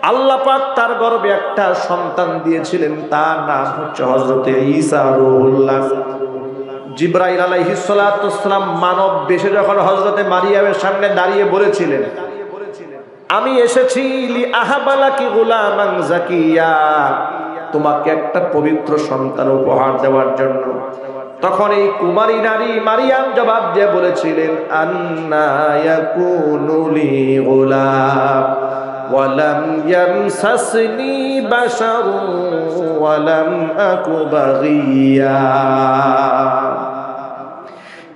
আল্লাহ পাক তার গর্ভে একটা সন্তান দিয়েছিলেন, তার নাম হচ্ছে হযরতে ঈসা রূহুল্লাহ। জিবরাইল আলাইহিস সালাতুস সালাম মানব বেশে যখন হযরতে মারিয়ামের সামনে দাঁড়িয়ে বলেছিলেন, আমি এসেছি লি আহাবালাকি গুলামান জাকিয়া, তোমাকে একটা পবিত্র সন্তান উপহার দেওয়ার জন্য। তখন এই কুমারী নারী মারিয়াম জবাব দিয়ে বলেছিলেন, আন্না ইয়াকুনু লি গুলাম ওয়ালাম ইয়ামসাসনি বাশারুন ওয়ালাম আকু বাগিয়া।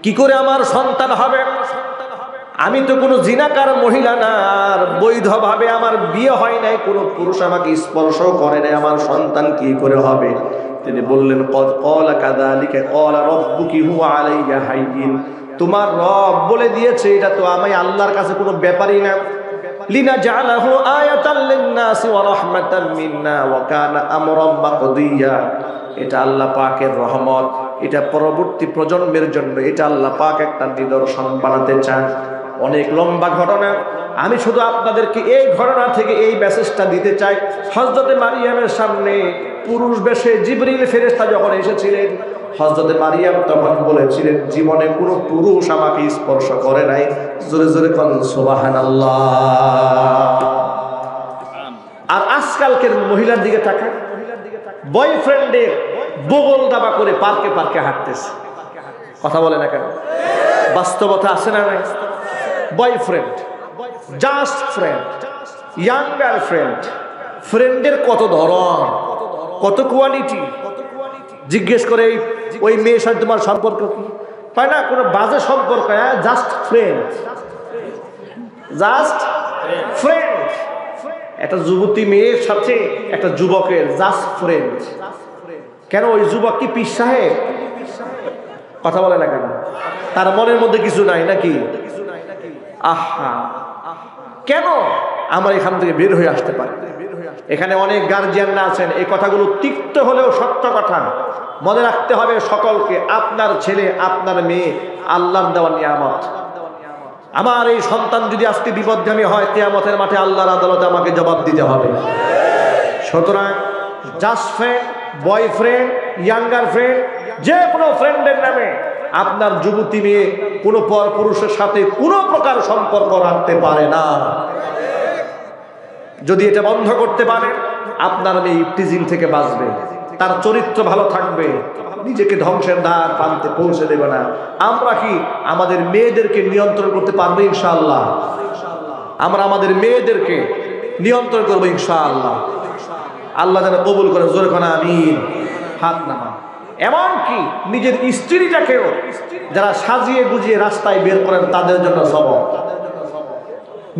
কি করে আমার সন্তান হবে? আমি তো কোনো জিনাকার মহিলা না, আর বৈধভাবে আমার বিয়ে হয় নাই, কোনো পুরুষ আমাকে স্পর্শ করে নাই, আমার সন্তান কি করে হবে? তিনি বললেন, কদ ক্বালা কাযালিকা ক্বালা রাব্বুকি হুয়া আলাইয়া হাইয়িন, তোমার রব বলে দিয়েছে, এটা তো আমি আল্লাহর কাছে কোনো ব্যাপারই না। লিনাজআলাহু আয়াতাল লিন-নাসি ওয়া রাহমাতাম মিন্না ওয়া কানা আমরাম মাকদিয়া, এটা আল্লাহ পাকের রহমত, এটা পরবর্তী প্রজন্মের জন্য, এটা আল্লাহ পাক একটা নিদর্শন বানাতে চান। অনেক লম্বা ঘটনা, আমি শুধু আপনাদেরকে এই ঘটনা থেকে এই মেসেজটা দিতে চাই। হযরতে মারিয়ামের সামনে পুরুষ বেশে জিবরিল ফেরেশতা যখন এসেছিলেন, হযরতে মারিয়াম তখন বলেছিলেন, জীবনে কোনো পুরুষ আমাকে স্পর্শ করে নাই। জোরে জোরে বলেন সুবহানাল্লাহ। আর আজকালকের মহিলার দিকে তাকান, বয়ফ্রেন্ডের বগল দাবা করে পার্কে পার্কে হাঁটতেছে। কথা বলে না কেন? বাস্তবতা আছে না নাই? Boyfriend, just friend, younger friend. ফ্রেন্ডের কত ধরন, কত কোয়ালিটি। জিজ্ঞেস করে ওই মেয়ের সাথে তোমার সম্পর্ক কি? পায় না কোনো বাজে সম্পর্ক, জাস্ট ফ্রেন্ড, জাস্ট ফ্রেন্ড। একটা যুবতী মেয়ের সাথে একটা যুবকের জাস্ট ফ্রেন্ড। কেন? ওই যুবক কি পীর সাহেব? কথা বলে না কেন? তার মনের মধ্যে কিছু নাই নাকি? আহা, কেন আমার এখান থেকে বের হয়ে আসতে পারে? এখানে অনেক গার্জিয়ানরা আছেন, এই কথাগুলো তিক্ত হলেও সত্য কথা। মনে রাখতে হবে সকলকে, আপনার ছেলে আপনার মেয়ে আল্লাহর দেওয়া নিয়ামত। আমার এই সন্তান যদি আজকে বিপদগামী হয়, কিয়ামতের মাঠে আল্লাহর আদালতে আমাকে জবাব দিতে হবে। সুতরাং just friend, boyfriend, younger friend, যে কোনো ফ্রেন্ডের নামে আপনার যুবতী মেয়ে কোনো পর পুরুষের সাথে কোনো প্রকার সম্পর্ক রাখতে পারে না। যদি এটা বন্ধ করতে পারে, আপনার মেয়ে ইফতিজিং থেকে বাঁচবে, তার চরিত্র ভালো থাকবে, নিজেকে ধ্বংসের দ্বার প্রান্তে পৌঁছে দেবে না। আমরা কি আমাদের মেয়েদেরকে নিয়ন্ত্রণ করতে পারবো? ইনশাআল্লাহ আমরা আমাদের মেয়েদেরকে নিয়ন্ত্রণ করবো ইনশাআল্লাহ। আল্লাহ যেন কবুল করে, জোরে কোন আমিন। হাত নামা। এমনকি নিজের স্ত্রীটাকেও যারা সাজিয়ে গুজিয়ে রাস্তায় বের করেন, তাদের জন্য সবক।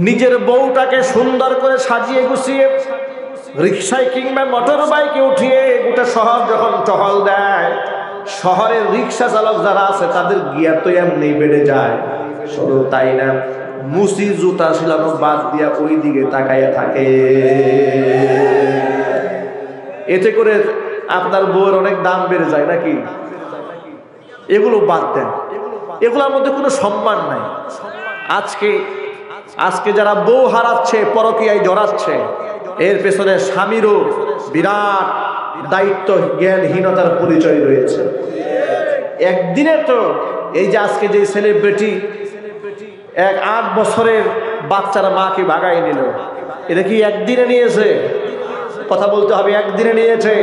নিজের বউটাকে সুন্দর করে সাজিয়ে গুছিয়ে রিক্সায় কিংবা মোটর বাইকে উঠিয়ে গোটা শহর যখন টহল দেয়, শহরের রিক্সা চালক যারা আছে তাদের গিয়ার তো এমনি বেড়ে যায়। শুধু তাই না, মুসি জুতা ছিলানো বাদ দিয়া ওই দিকে তাকাইয়া থাকে। এতে করে আপনার বউয়ের অনেক দাম বেড়ে যায় নাকি? এগুলো বাদ দেন, এগুলোর মধ্যে কোনো সম্মান নাই। আজকে যারা বউ হারাচ্ছে, পরকীয়ায় জড়াচ্ছে, এর পেছনে স্বামীরও বিরাট দায়িত্ব জ্ঞানহীনতার পরিচয় রয়েছে। একদিনে তো এই যে আজকে যে সেলিব্রিটি এক 8 বছরের বাচ্চার মাকে ভাগাই নিল, এটা কি একদিনে নিয়েছে? কথা বলতে হবে, একদিনে নিয়েছে।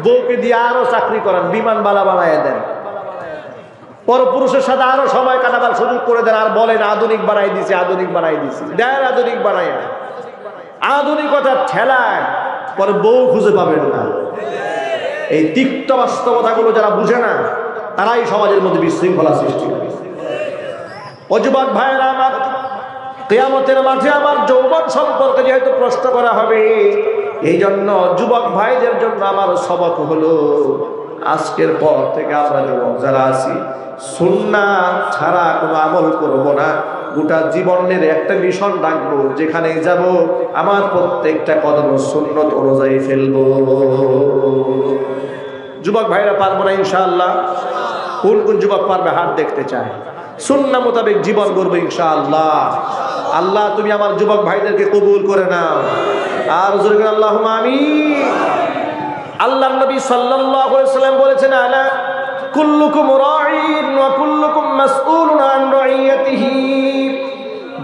বউকে দিয়ে আরো চাকরি করান, বিমানবালা বানায় দেন, পরপুরুষের সাথে আরো সময় কাটাবার সুযোগ করে দেন, আর বলেন আধুনিক বানাই দিছে, আধুনিক বানাই দিছে। দেন আধুনিক বানায়, আধুনিকতার ঠেলায় পরে বউ খুঁজে পাবেন না। এই তিক্ত বাস্তবতাগুলো যারা বুঝে না, তারাই সমাজের মধ্যে বিশৃঙ্খলা সৃষ্টি করে। ও যুবক ভাইয়েরা আমার, কিয়ামতের মাঠে আমার যৌবন সম্পর্কে যেহেতু প্রশ্ন করা হবে, এই জন্য যুবক ভাইদের জন্য আমার সবক হলো, আজকের পর থেকে আমরা যুবক যারা আছি, সুন্নাত ছাড়া কোনো আমল করব না। গোটা জীবনের একটা মিশন রাখবো, যেখানে যাব আমার প্রত্যেকটা কদম সুন্নত অনুযায়ী ফেলবো। যুবক ভাইরা পারবো না ইনশাআল্লাহ? কোন কোন যুবক পারবে? হাত দেখতে চায়। সুন্নাহ মোতাবেক জীবন গড়বো ইনশাআল্লাহ। আল্লাহ তুমি আমার যুবক ভাইদেরকে কবুল করে নাও, আর জোরে করে আল্লাহুম্মা আমিন। আল্লাহ নবী সাল্লাল্লাহু আলাইহি ওয়াসাল্লাম বলেছেন, আলা কুল্লুকুম রাঈন ওয়া কুল্লুকুম মাসউলুন আন রাইয়াতিহি।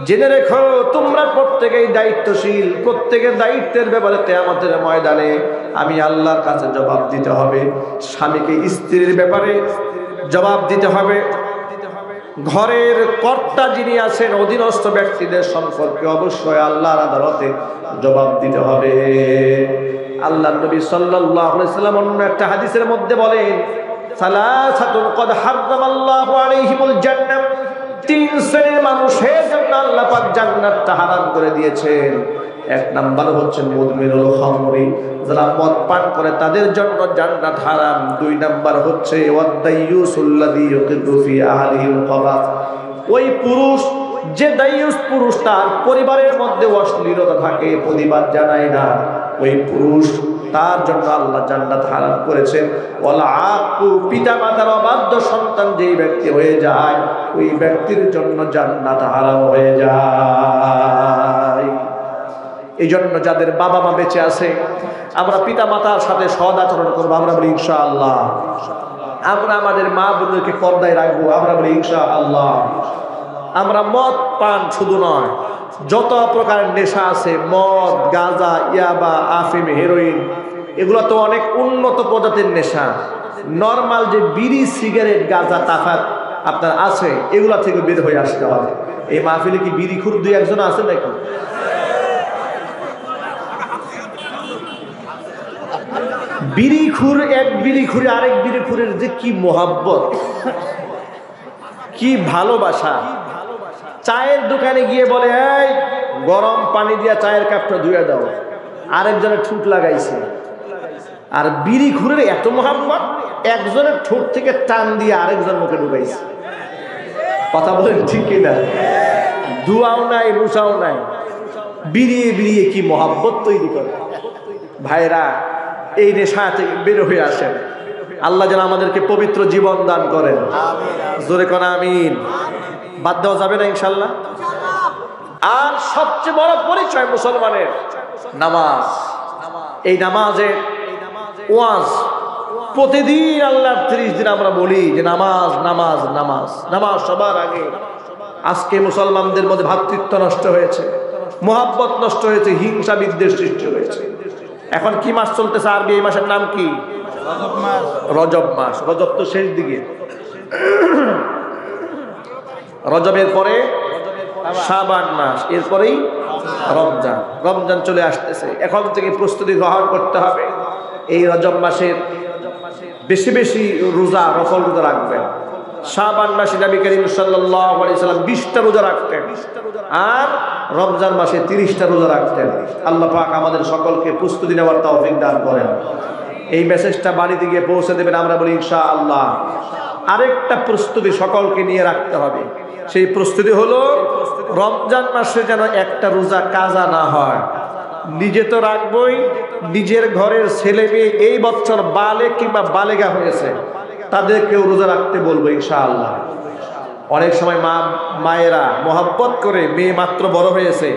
জেনে রেখো তোমরা প্রত্যেকেই দায়িত্বশীল, প্রত্যেকের দায়িত্বের ব্যাপারে কিয়ামতের ময়দানে আমি আল্লাহর কাছে জবাব দিতে হবে। স্বামীকে স্ত্রীর ব্যাপারে জবাব দিতে হবে, ঘরের কর্তা যিনি আছেন অধীনস্থ ব্যক্তিদের সম্পর্কে অবশ্যই আল্লাহর আদালতে জবাব দিতে হবে। আল্লাহ নবী সাল্লাল্লাহু আলাইহি ওয়াসাল্লাম অন্য একটা হাদিসের মধ্যে বলেন, সালাসাতুন কদ হারামাল্লাহু আলাইহিমুল জান্নাহ। 3 শ্রেণীর মানুষের জন্য আল্লাহ পাক জান্নাতটা হারাম করে দিয়েছেন। 1 নাম্বার হচ্ছে মুদমিনুল খামরি, যারা মদ পান করে তাদের জন্য জান্নাত হারাম। 2 নাম্বার হচ্ছে ওয়াদাইয়ুসুল্লাযী ইউকিদু ফি আহলিহিল কবাস। ওই পুরুষ যে দাইয়ুস পুরুষ, তার পরিবারের মধ্যে অশ্লীলতা থাকে, প্রতিবাদ জানায় না, ওই পুরুষ, তার জন্য আল্লাহ জান্নাত হারাম করেছেন। ওয়াল আকু, পিতা মাতার অবাধ্য সন্তান যেই ব্যক্তি হয়ে যায়, ওই ব্যক্তির জন্য জান্নাত হারাম হয়ে যায়। এই জন্য যাদের বাবা মা বেঁচে আছে, আমরা পিতা মাতার সাথে সদ আচরণ করবো। আমরা বলি ইনশাআল্লাহ। আমরা আমাদের মা বোনদেরকে পর্দায় রাখবো। আমরা বলি ইনশাআল্লাহ। আমরা মদ পান শুধু নয়, যত প্রকার নেশা আছে, মদ, গাঁজা, ইয়াবা, আফিম, হেরোইন, এগুলো তো অনেক উন্নত প্রজাতির নেশা। নর্মাল যে বিড়ি, সিগারেট, গাঁজা, তাফাত আপনার আছে, এগুলা থেকে বের হয়ে আসতে হবে। এই মাহফিলে কি বিড়িখুর দুই একজন আছে নাকি? বিড়িখুর এক বিড়িখুরে আরেক বিড়িখুরের যে কি মোহাব্বত, কি ভালোবাসা। চায়ের দোকানে গিয়ে বলে, এই গরম পানি দিয়া চায়ের কাপটা ধুয়ে দাও, আরেকজনের ঠোঁট লাগাইছে। আর বিড়িখুরের এত মোহাব্বত, একজনের ঠোঁট থেকে টান দিয়ে আরেকজন মুখে ঢুকাইছে। কথা বলেন ঠিক কিনা? দুয়াও নাই, রুসাও নাই, বিড়িয়ে বিড়িয়ে কি মোহাব্বত তৈরি করে। ভাইরা, এই নেশা থেকে বের হয়ে আসেন। আল্লাহ যেন আমাদেরকে পবিত্র জীবন দান করেন। জোরে কোন আমিন। বাদ দেওয়া যাবে না ইনশাল্লাহ। আর সবচেয়ে বড় পরিচয় মুসলমানের নামাজ। এই নামাজের ওয়াজ প্রতিদিন আল্লাহর 30 দিন আমরা বলি যে নামাজ, নামাজ, নামাজ, নামাজ সবার আগে। আজকে মুসলমানদের মধ্যে ভ্রাতৃত্ব নষ্ট হয়েছে, মোহাব্বত নষ্ট হয়েছে, হিংসা বিদ্বেষ সৃষ্টি হয়েছে। এখন কি মাস চলতেছে আরবি? এই মাসের নাম কি? রজব মাস। রজব তো শেষ দিকে। রজবের পরে শাবান মাস, এরপরেই রমজান। রমজান চলে আসতেছে। এখন থেকে প্রস্তুতি গ্রহণ করতে হবে। এই রজব মাসের বেশি বেশি রোজা, নফল রোজা রাখবেন। শাবান মাসে নবী করিম সাল্লাল্লাহু আলাইহি সাল্লাম 20টা রোজা রাখতেন, আর রমজান মাসে 30টা রোজা রাখতেন। আল্লাহ পাক আমাদের সকলকে প্রস্তুতি নেওয়ার তৌফিক দান করেন। এই মেসেজটা বাড়িতে গিয়ে পৌঁছে দেবেন। আমরা বলি ইনশাআল্লাহ। আরেকটা প্রস্তুতি সকলকে নিয়ে রাখতে হবে। সেই প্রস্তুতি হলো রমজান মাসে যেন একটা রোজা কাজা না হয়। নিজে তো রাখবই, নিজের ঘরের ছেলে মেয়ে এই বছর বালেগ কিংবা বালেগা হয়েছে, তাদেরকেও রোজা রাখতে বলবো ইনশাআল্লাহ। অনেক সময় মায়েরা মোহাব্বত করে মেয়ে মাত্র বড় হয়েছে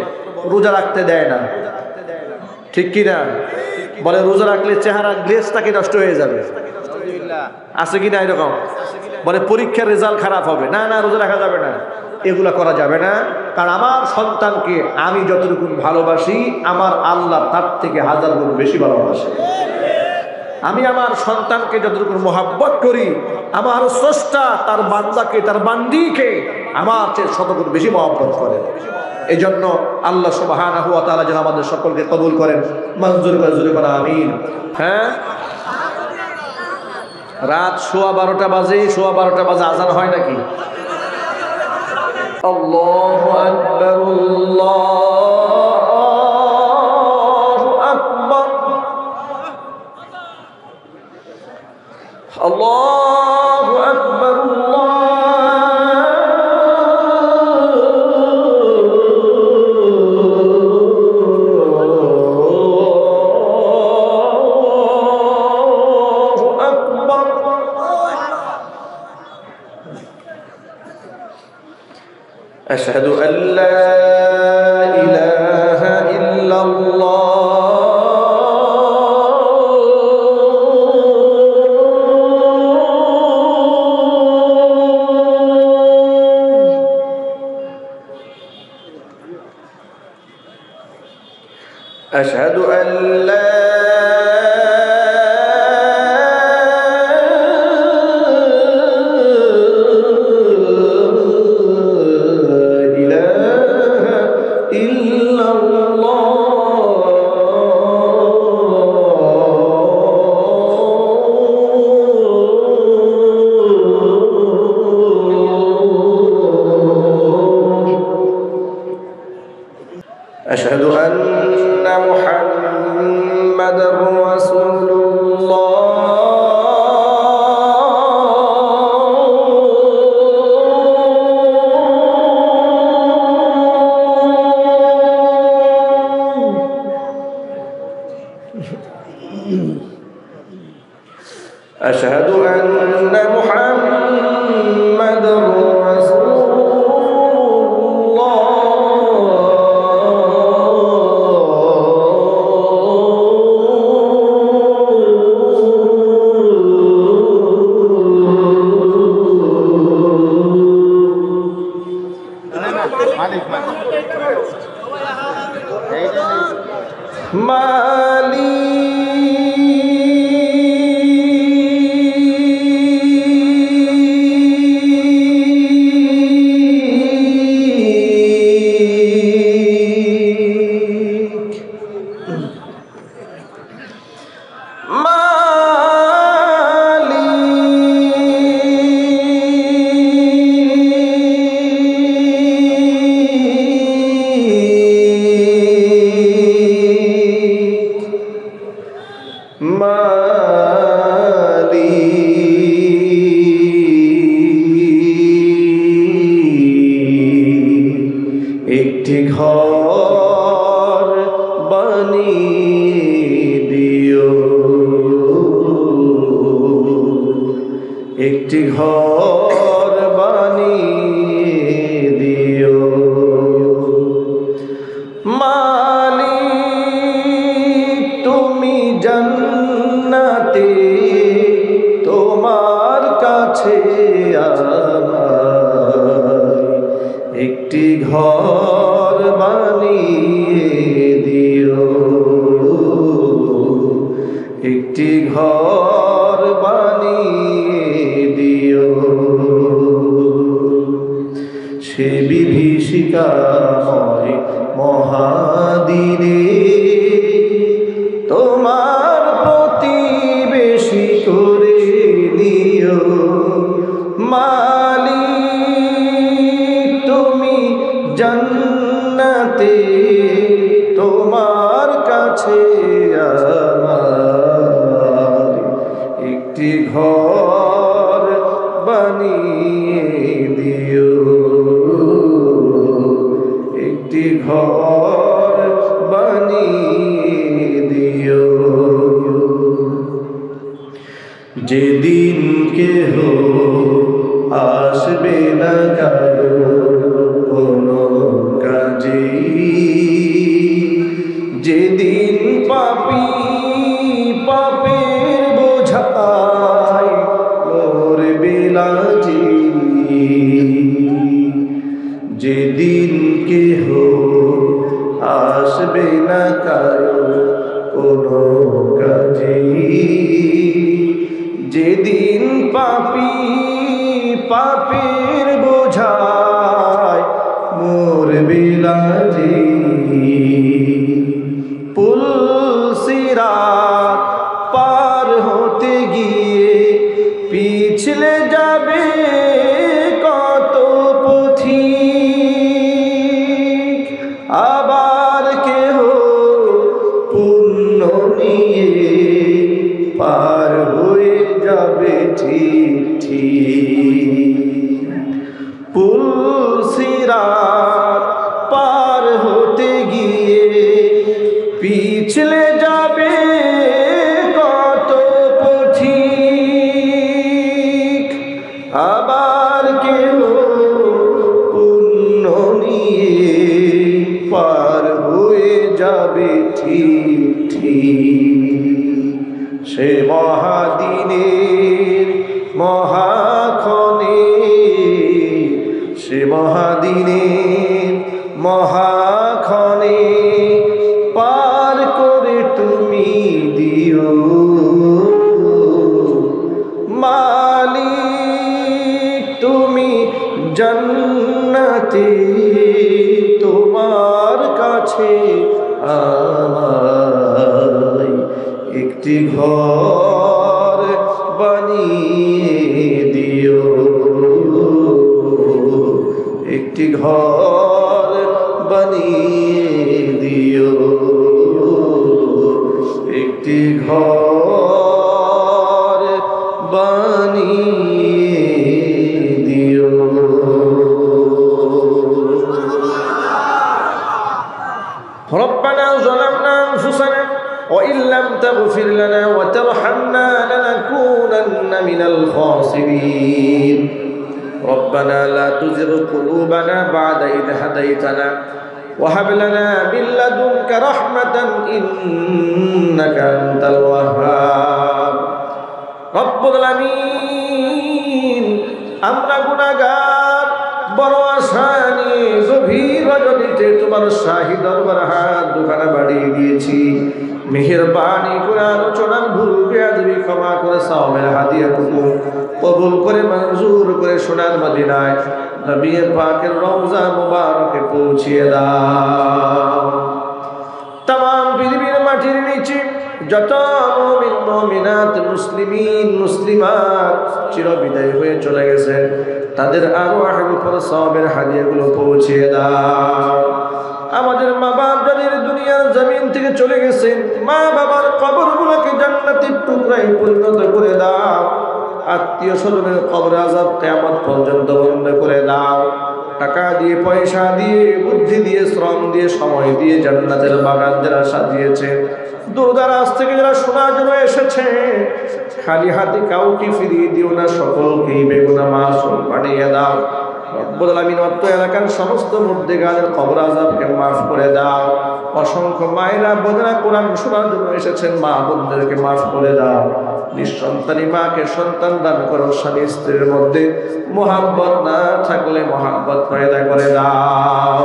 রোজা রাখতে দেয় না, ঠিক কিনা? বলে রোজা রাখলে চেহারা গ্লেজটাকে নষ্ট হয়ে যাবে। আছে কিনা এরকম? বলে পরীক্ষার রেজাল্ট খারাপ হবে। না না, রোজা রাখা যাবে না, এগুলা করা যাবে না। কারণ আমার সন্তানকে আমি যতটুকু ভালোবাসি, আমার আল্লাহ তার থেকে 1000 গুণ বেশি ভালোবাসে। আমি আমার সন্তানকে যতটুকু মোহাব্বত করি, আমার স্রষ্টা তার বান্দাকে, তার বান্দিকে আমার চেয়ে 100 গুণ বেশি মোহাব্বত করে। এই জন্য আল্লাহ সুবহানাহু ওয়া তাআলা যেন আমাদের সকলকে কবুল করেন। মঞ্জুর করে জোরে বলা আমিন। হ্যাঁ, রাত 12:15 বাজে, 12:15 বাজে আজান হয় নাকি? আল্লাহু আকবার, আল্লাহু আকবার, আল্লাহু আকবার, আল্লাহু আকবার। أشهد أن لا إله إلا الله أشهد أن لا أشهد أن محمدا মালি একটি ঘর বানিয়ে দিও, একটি ঘর বানিয়ে দিও। মালিক তুমি জান্নাতে তোমার কাছে একটি ঘর বানিয়ে দিও, একটি ঘর বানিয়ে দিও। সে বিভীষিকাময় মহাদিনে তোমার প্রতিবেশী করে নিও। জান্নাতে তোমার কাছে আমার একটি ঘর বানিয়ে দিও, একটি ঘর বানিয়ে দিও। যেদিন কেহ আসবে না কারো কোনো কাজে, যেদিন পাপী পাপের বোঝায় মরবে লাজে, যেদিন কেহ আসবে না কারো কোনো কাজে, যেদিন পাপী পাপের বোঝায় মরবে লাজে, পুল সিরাত পার হতে গিয়ে পিছলে যাবে কত পথিক, আবার কেহ পুণ্য নিয়ে পার হয়ে যাবে ঠিক ঠিক। পুল সিরাত পার হতে গিয়ে পিছলে যাবে কত পথিক, আবার কেউ পুণ্য নিয়ে পার হয়ে যাবে ঠিক ঠিক। সে মহাদিনের মহাক্ষণে, সে মহাদিনের মহাক্ষণে পার করে তুমি দিও। মালিক তুমি জান্নাতে তোমার কাছে আমায় একটি ঘর বানিয়ে দিও, একটি ঘর বানিয়ে দিও, একটি ঘর বানিয়ে দিও। ربنا ظلمنا أنفسنا وإن لم تغفر لنا وترحمنا لنكونن من الخاسرين ربنا لا تزغ قلوبنا بعد إذ هديتنا وهب لنا من لدنك رحمة إنك أنت الوهاب رب العالمين আমরা গুনাহগার বড় আশা নিয়ে গভীর রজনীতে তোমার শাহী দরবার হাত দুখানা বাড়িয়ে দিয়েছি। মেহেরবানি করে আলোচনার ভুল বেয়াদবি ক্ষমা করে সাওমের হাদিয়াটুকু কবুল করে মঞ্জুর করে সোনার মদিনায় নবী পাকের রওজা মুবারকে পৌঁছিয়ে দাও। তাম পৃথিবীর মাটির নিচে যত মুমিন মুমিনাত মুসলিমিন মুসলিমাত চিরবিদায় হয়ে চলে গেছেন, তাদের আরওয়াহের উপর সওয়াবের হাদিয়াগুলো পৌঁছিয়ে দাও। আমাদের মা বাপ যাদের দুনিয়ার জমিন থেকে চলে গেছেন, মা বাবার কবরগুলোকে জান্নাতের টুকরায় পরিণত করে দাও। আত্মীয় স্বজনের কবর আযাব কিয়ামত পর্যন্ত বন্ধ করে দাও। টাকা দিয়ে, পয়সা দিয়ে, বুদ্ধি দিয়ে, শ্রম দিয়ে, সময় দিয়ে জান্নাতের বাগান যারা সাজিয়েছে, দূরদারাজ থেকে যারা শোনার জন্য এসেছে, খালি হাতে কাউকে ফিরিয়ে দিও না, সকলকেই বেগুনা মাসুম বানিয়ে দাও। রব্বুল আলামিন অত্র এলাকার সমস্ত মুর্দেগানের কবর আযাবকে মাফ করে দাও। অসংখ্য মায়েরা বোনেরা কোরআন শোনার জন্য এসেছেন, মা বোনদেরকে মাফ করে দাও। নিঃসন্তানী মাকে সন্তান দান করো, স্বামী স্ত্রীর মধ্যে মোহাব্বত না থাকলে মোহাব্বত পয়দা করে দাও।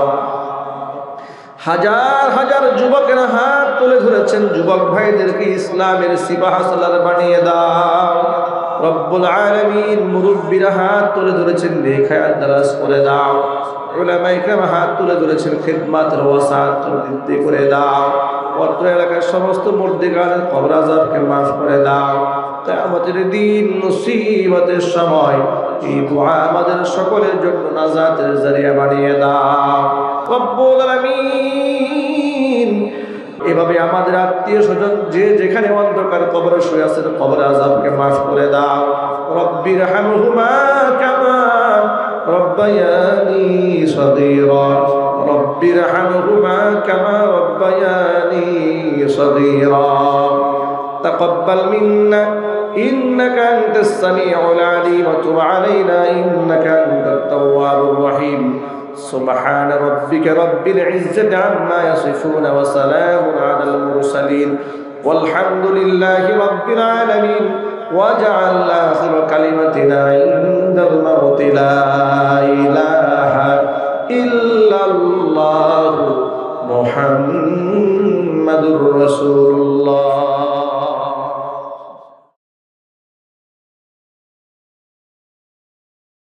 হাজার হাজার যুবকেরা হাত তুলে ধরেছেন, যুবক ভাইদেরকে ইসলামের সিপাহী সালার বানিয়ে দাও। রব্বুল আলামিন মুরব্বিরা হাত তুলে ধরেছেন, নেখায়াত দারাজ করে দাও। উলামায়ে কেরাম হাত তুলে ধরেছেন, খিদমাতের ওয়াসাত বৃদ্ধি করে দাও। অত্র এলাকার সমস্ত মুর্দেগানের কবর আযাবকে মাফ করে দাও। কিয়ামতের দিন মুসিবতের সময় এই দোয়া আমাদের সকলের জন্য নাজাতের জরিয়া বানিয়ে দাও রব্বুল আলামিন। এভাবে আমাদের আত্মীয় স্বজন যে যেখানে অন্ধকার কবরে শুয়ে আছেন, কবর আযাবকে মাফ করে দাও। রব্বির হামহুমা কামা রব্বায়ানি সগীরা, রব্বির হামহুমা কামা রব্বায়ানি সগীরা। তাকাব্বাল মিন্না ইন্নাকা আনতাস সামিউল আলিম ওয়া তুব আলাইনা ইন্নাকা আনতাত তাওয়াবুর রহিম। سبحان ربك رب العزة عما يصفون وسلام على المرسلين والحمد لله رب العالمين واجعل آخر كلمتنا عند الموت لا إله إلا الله محمد رسول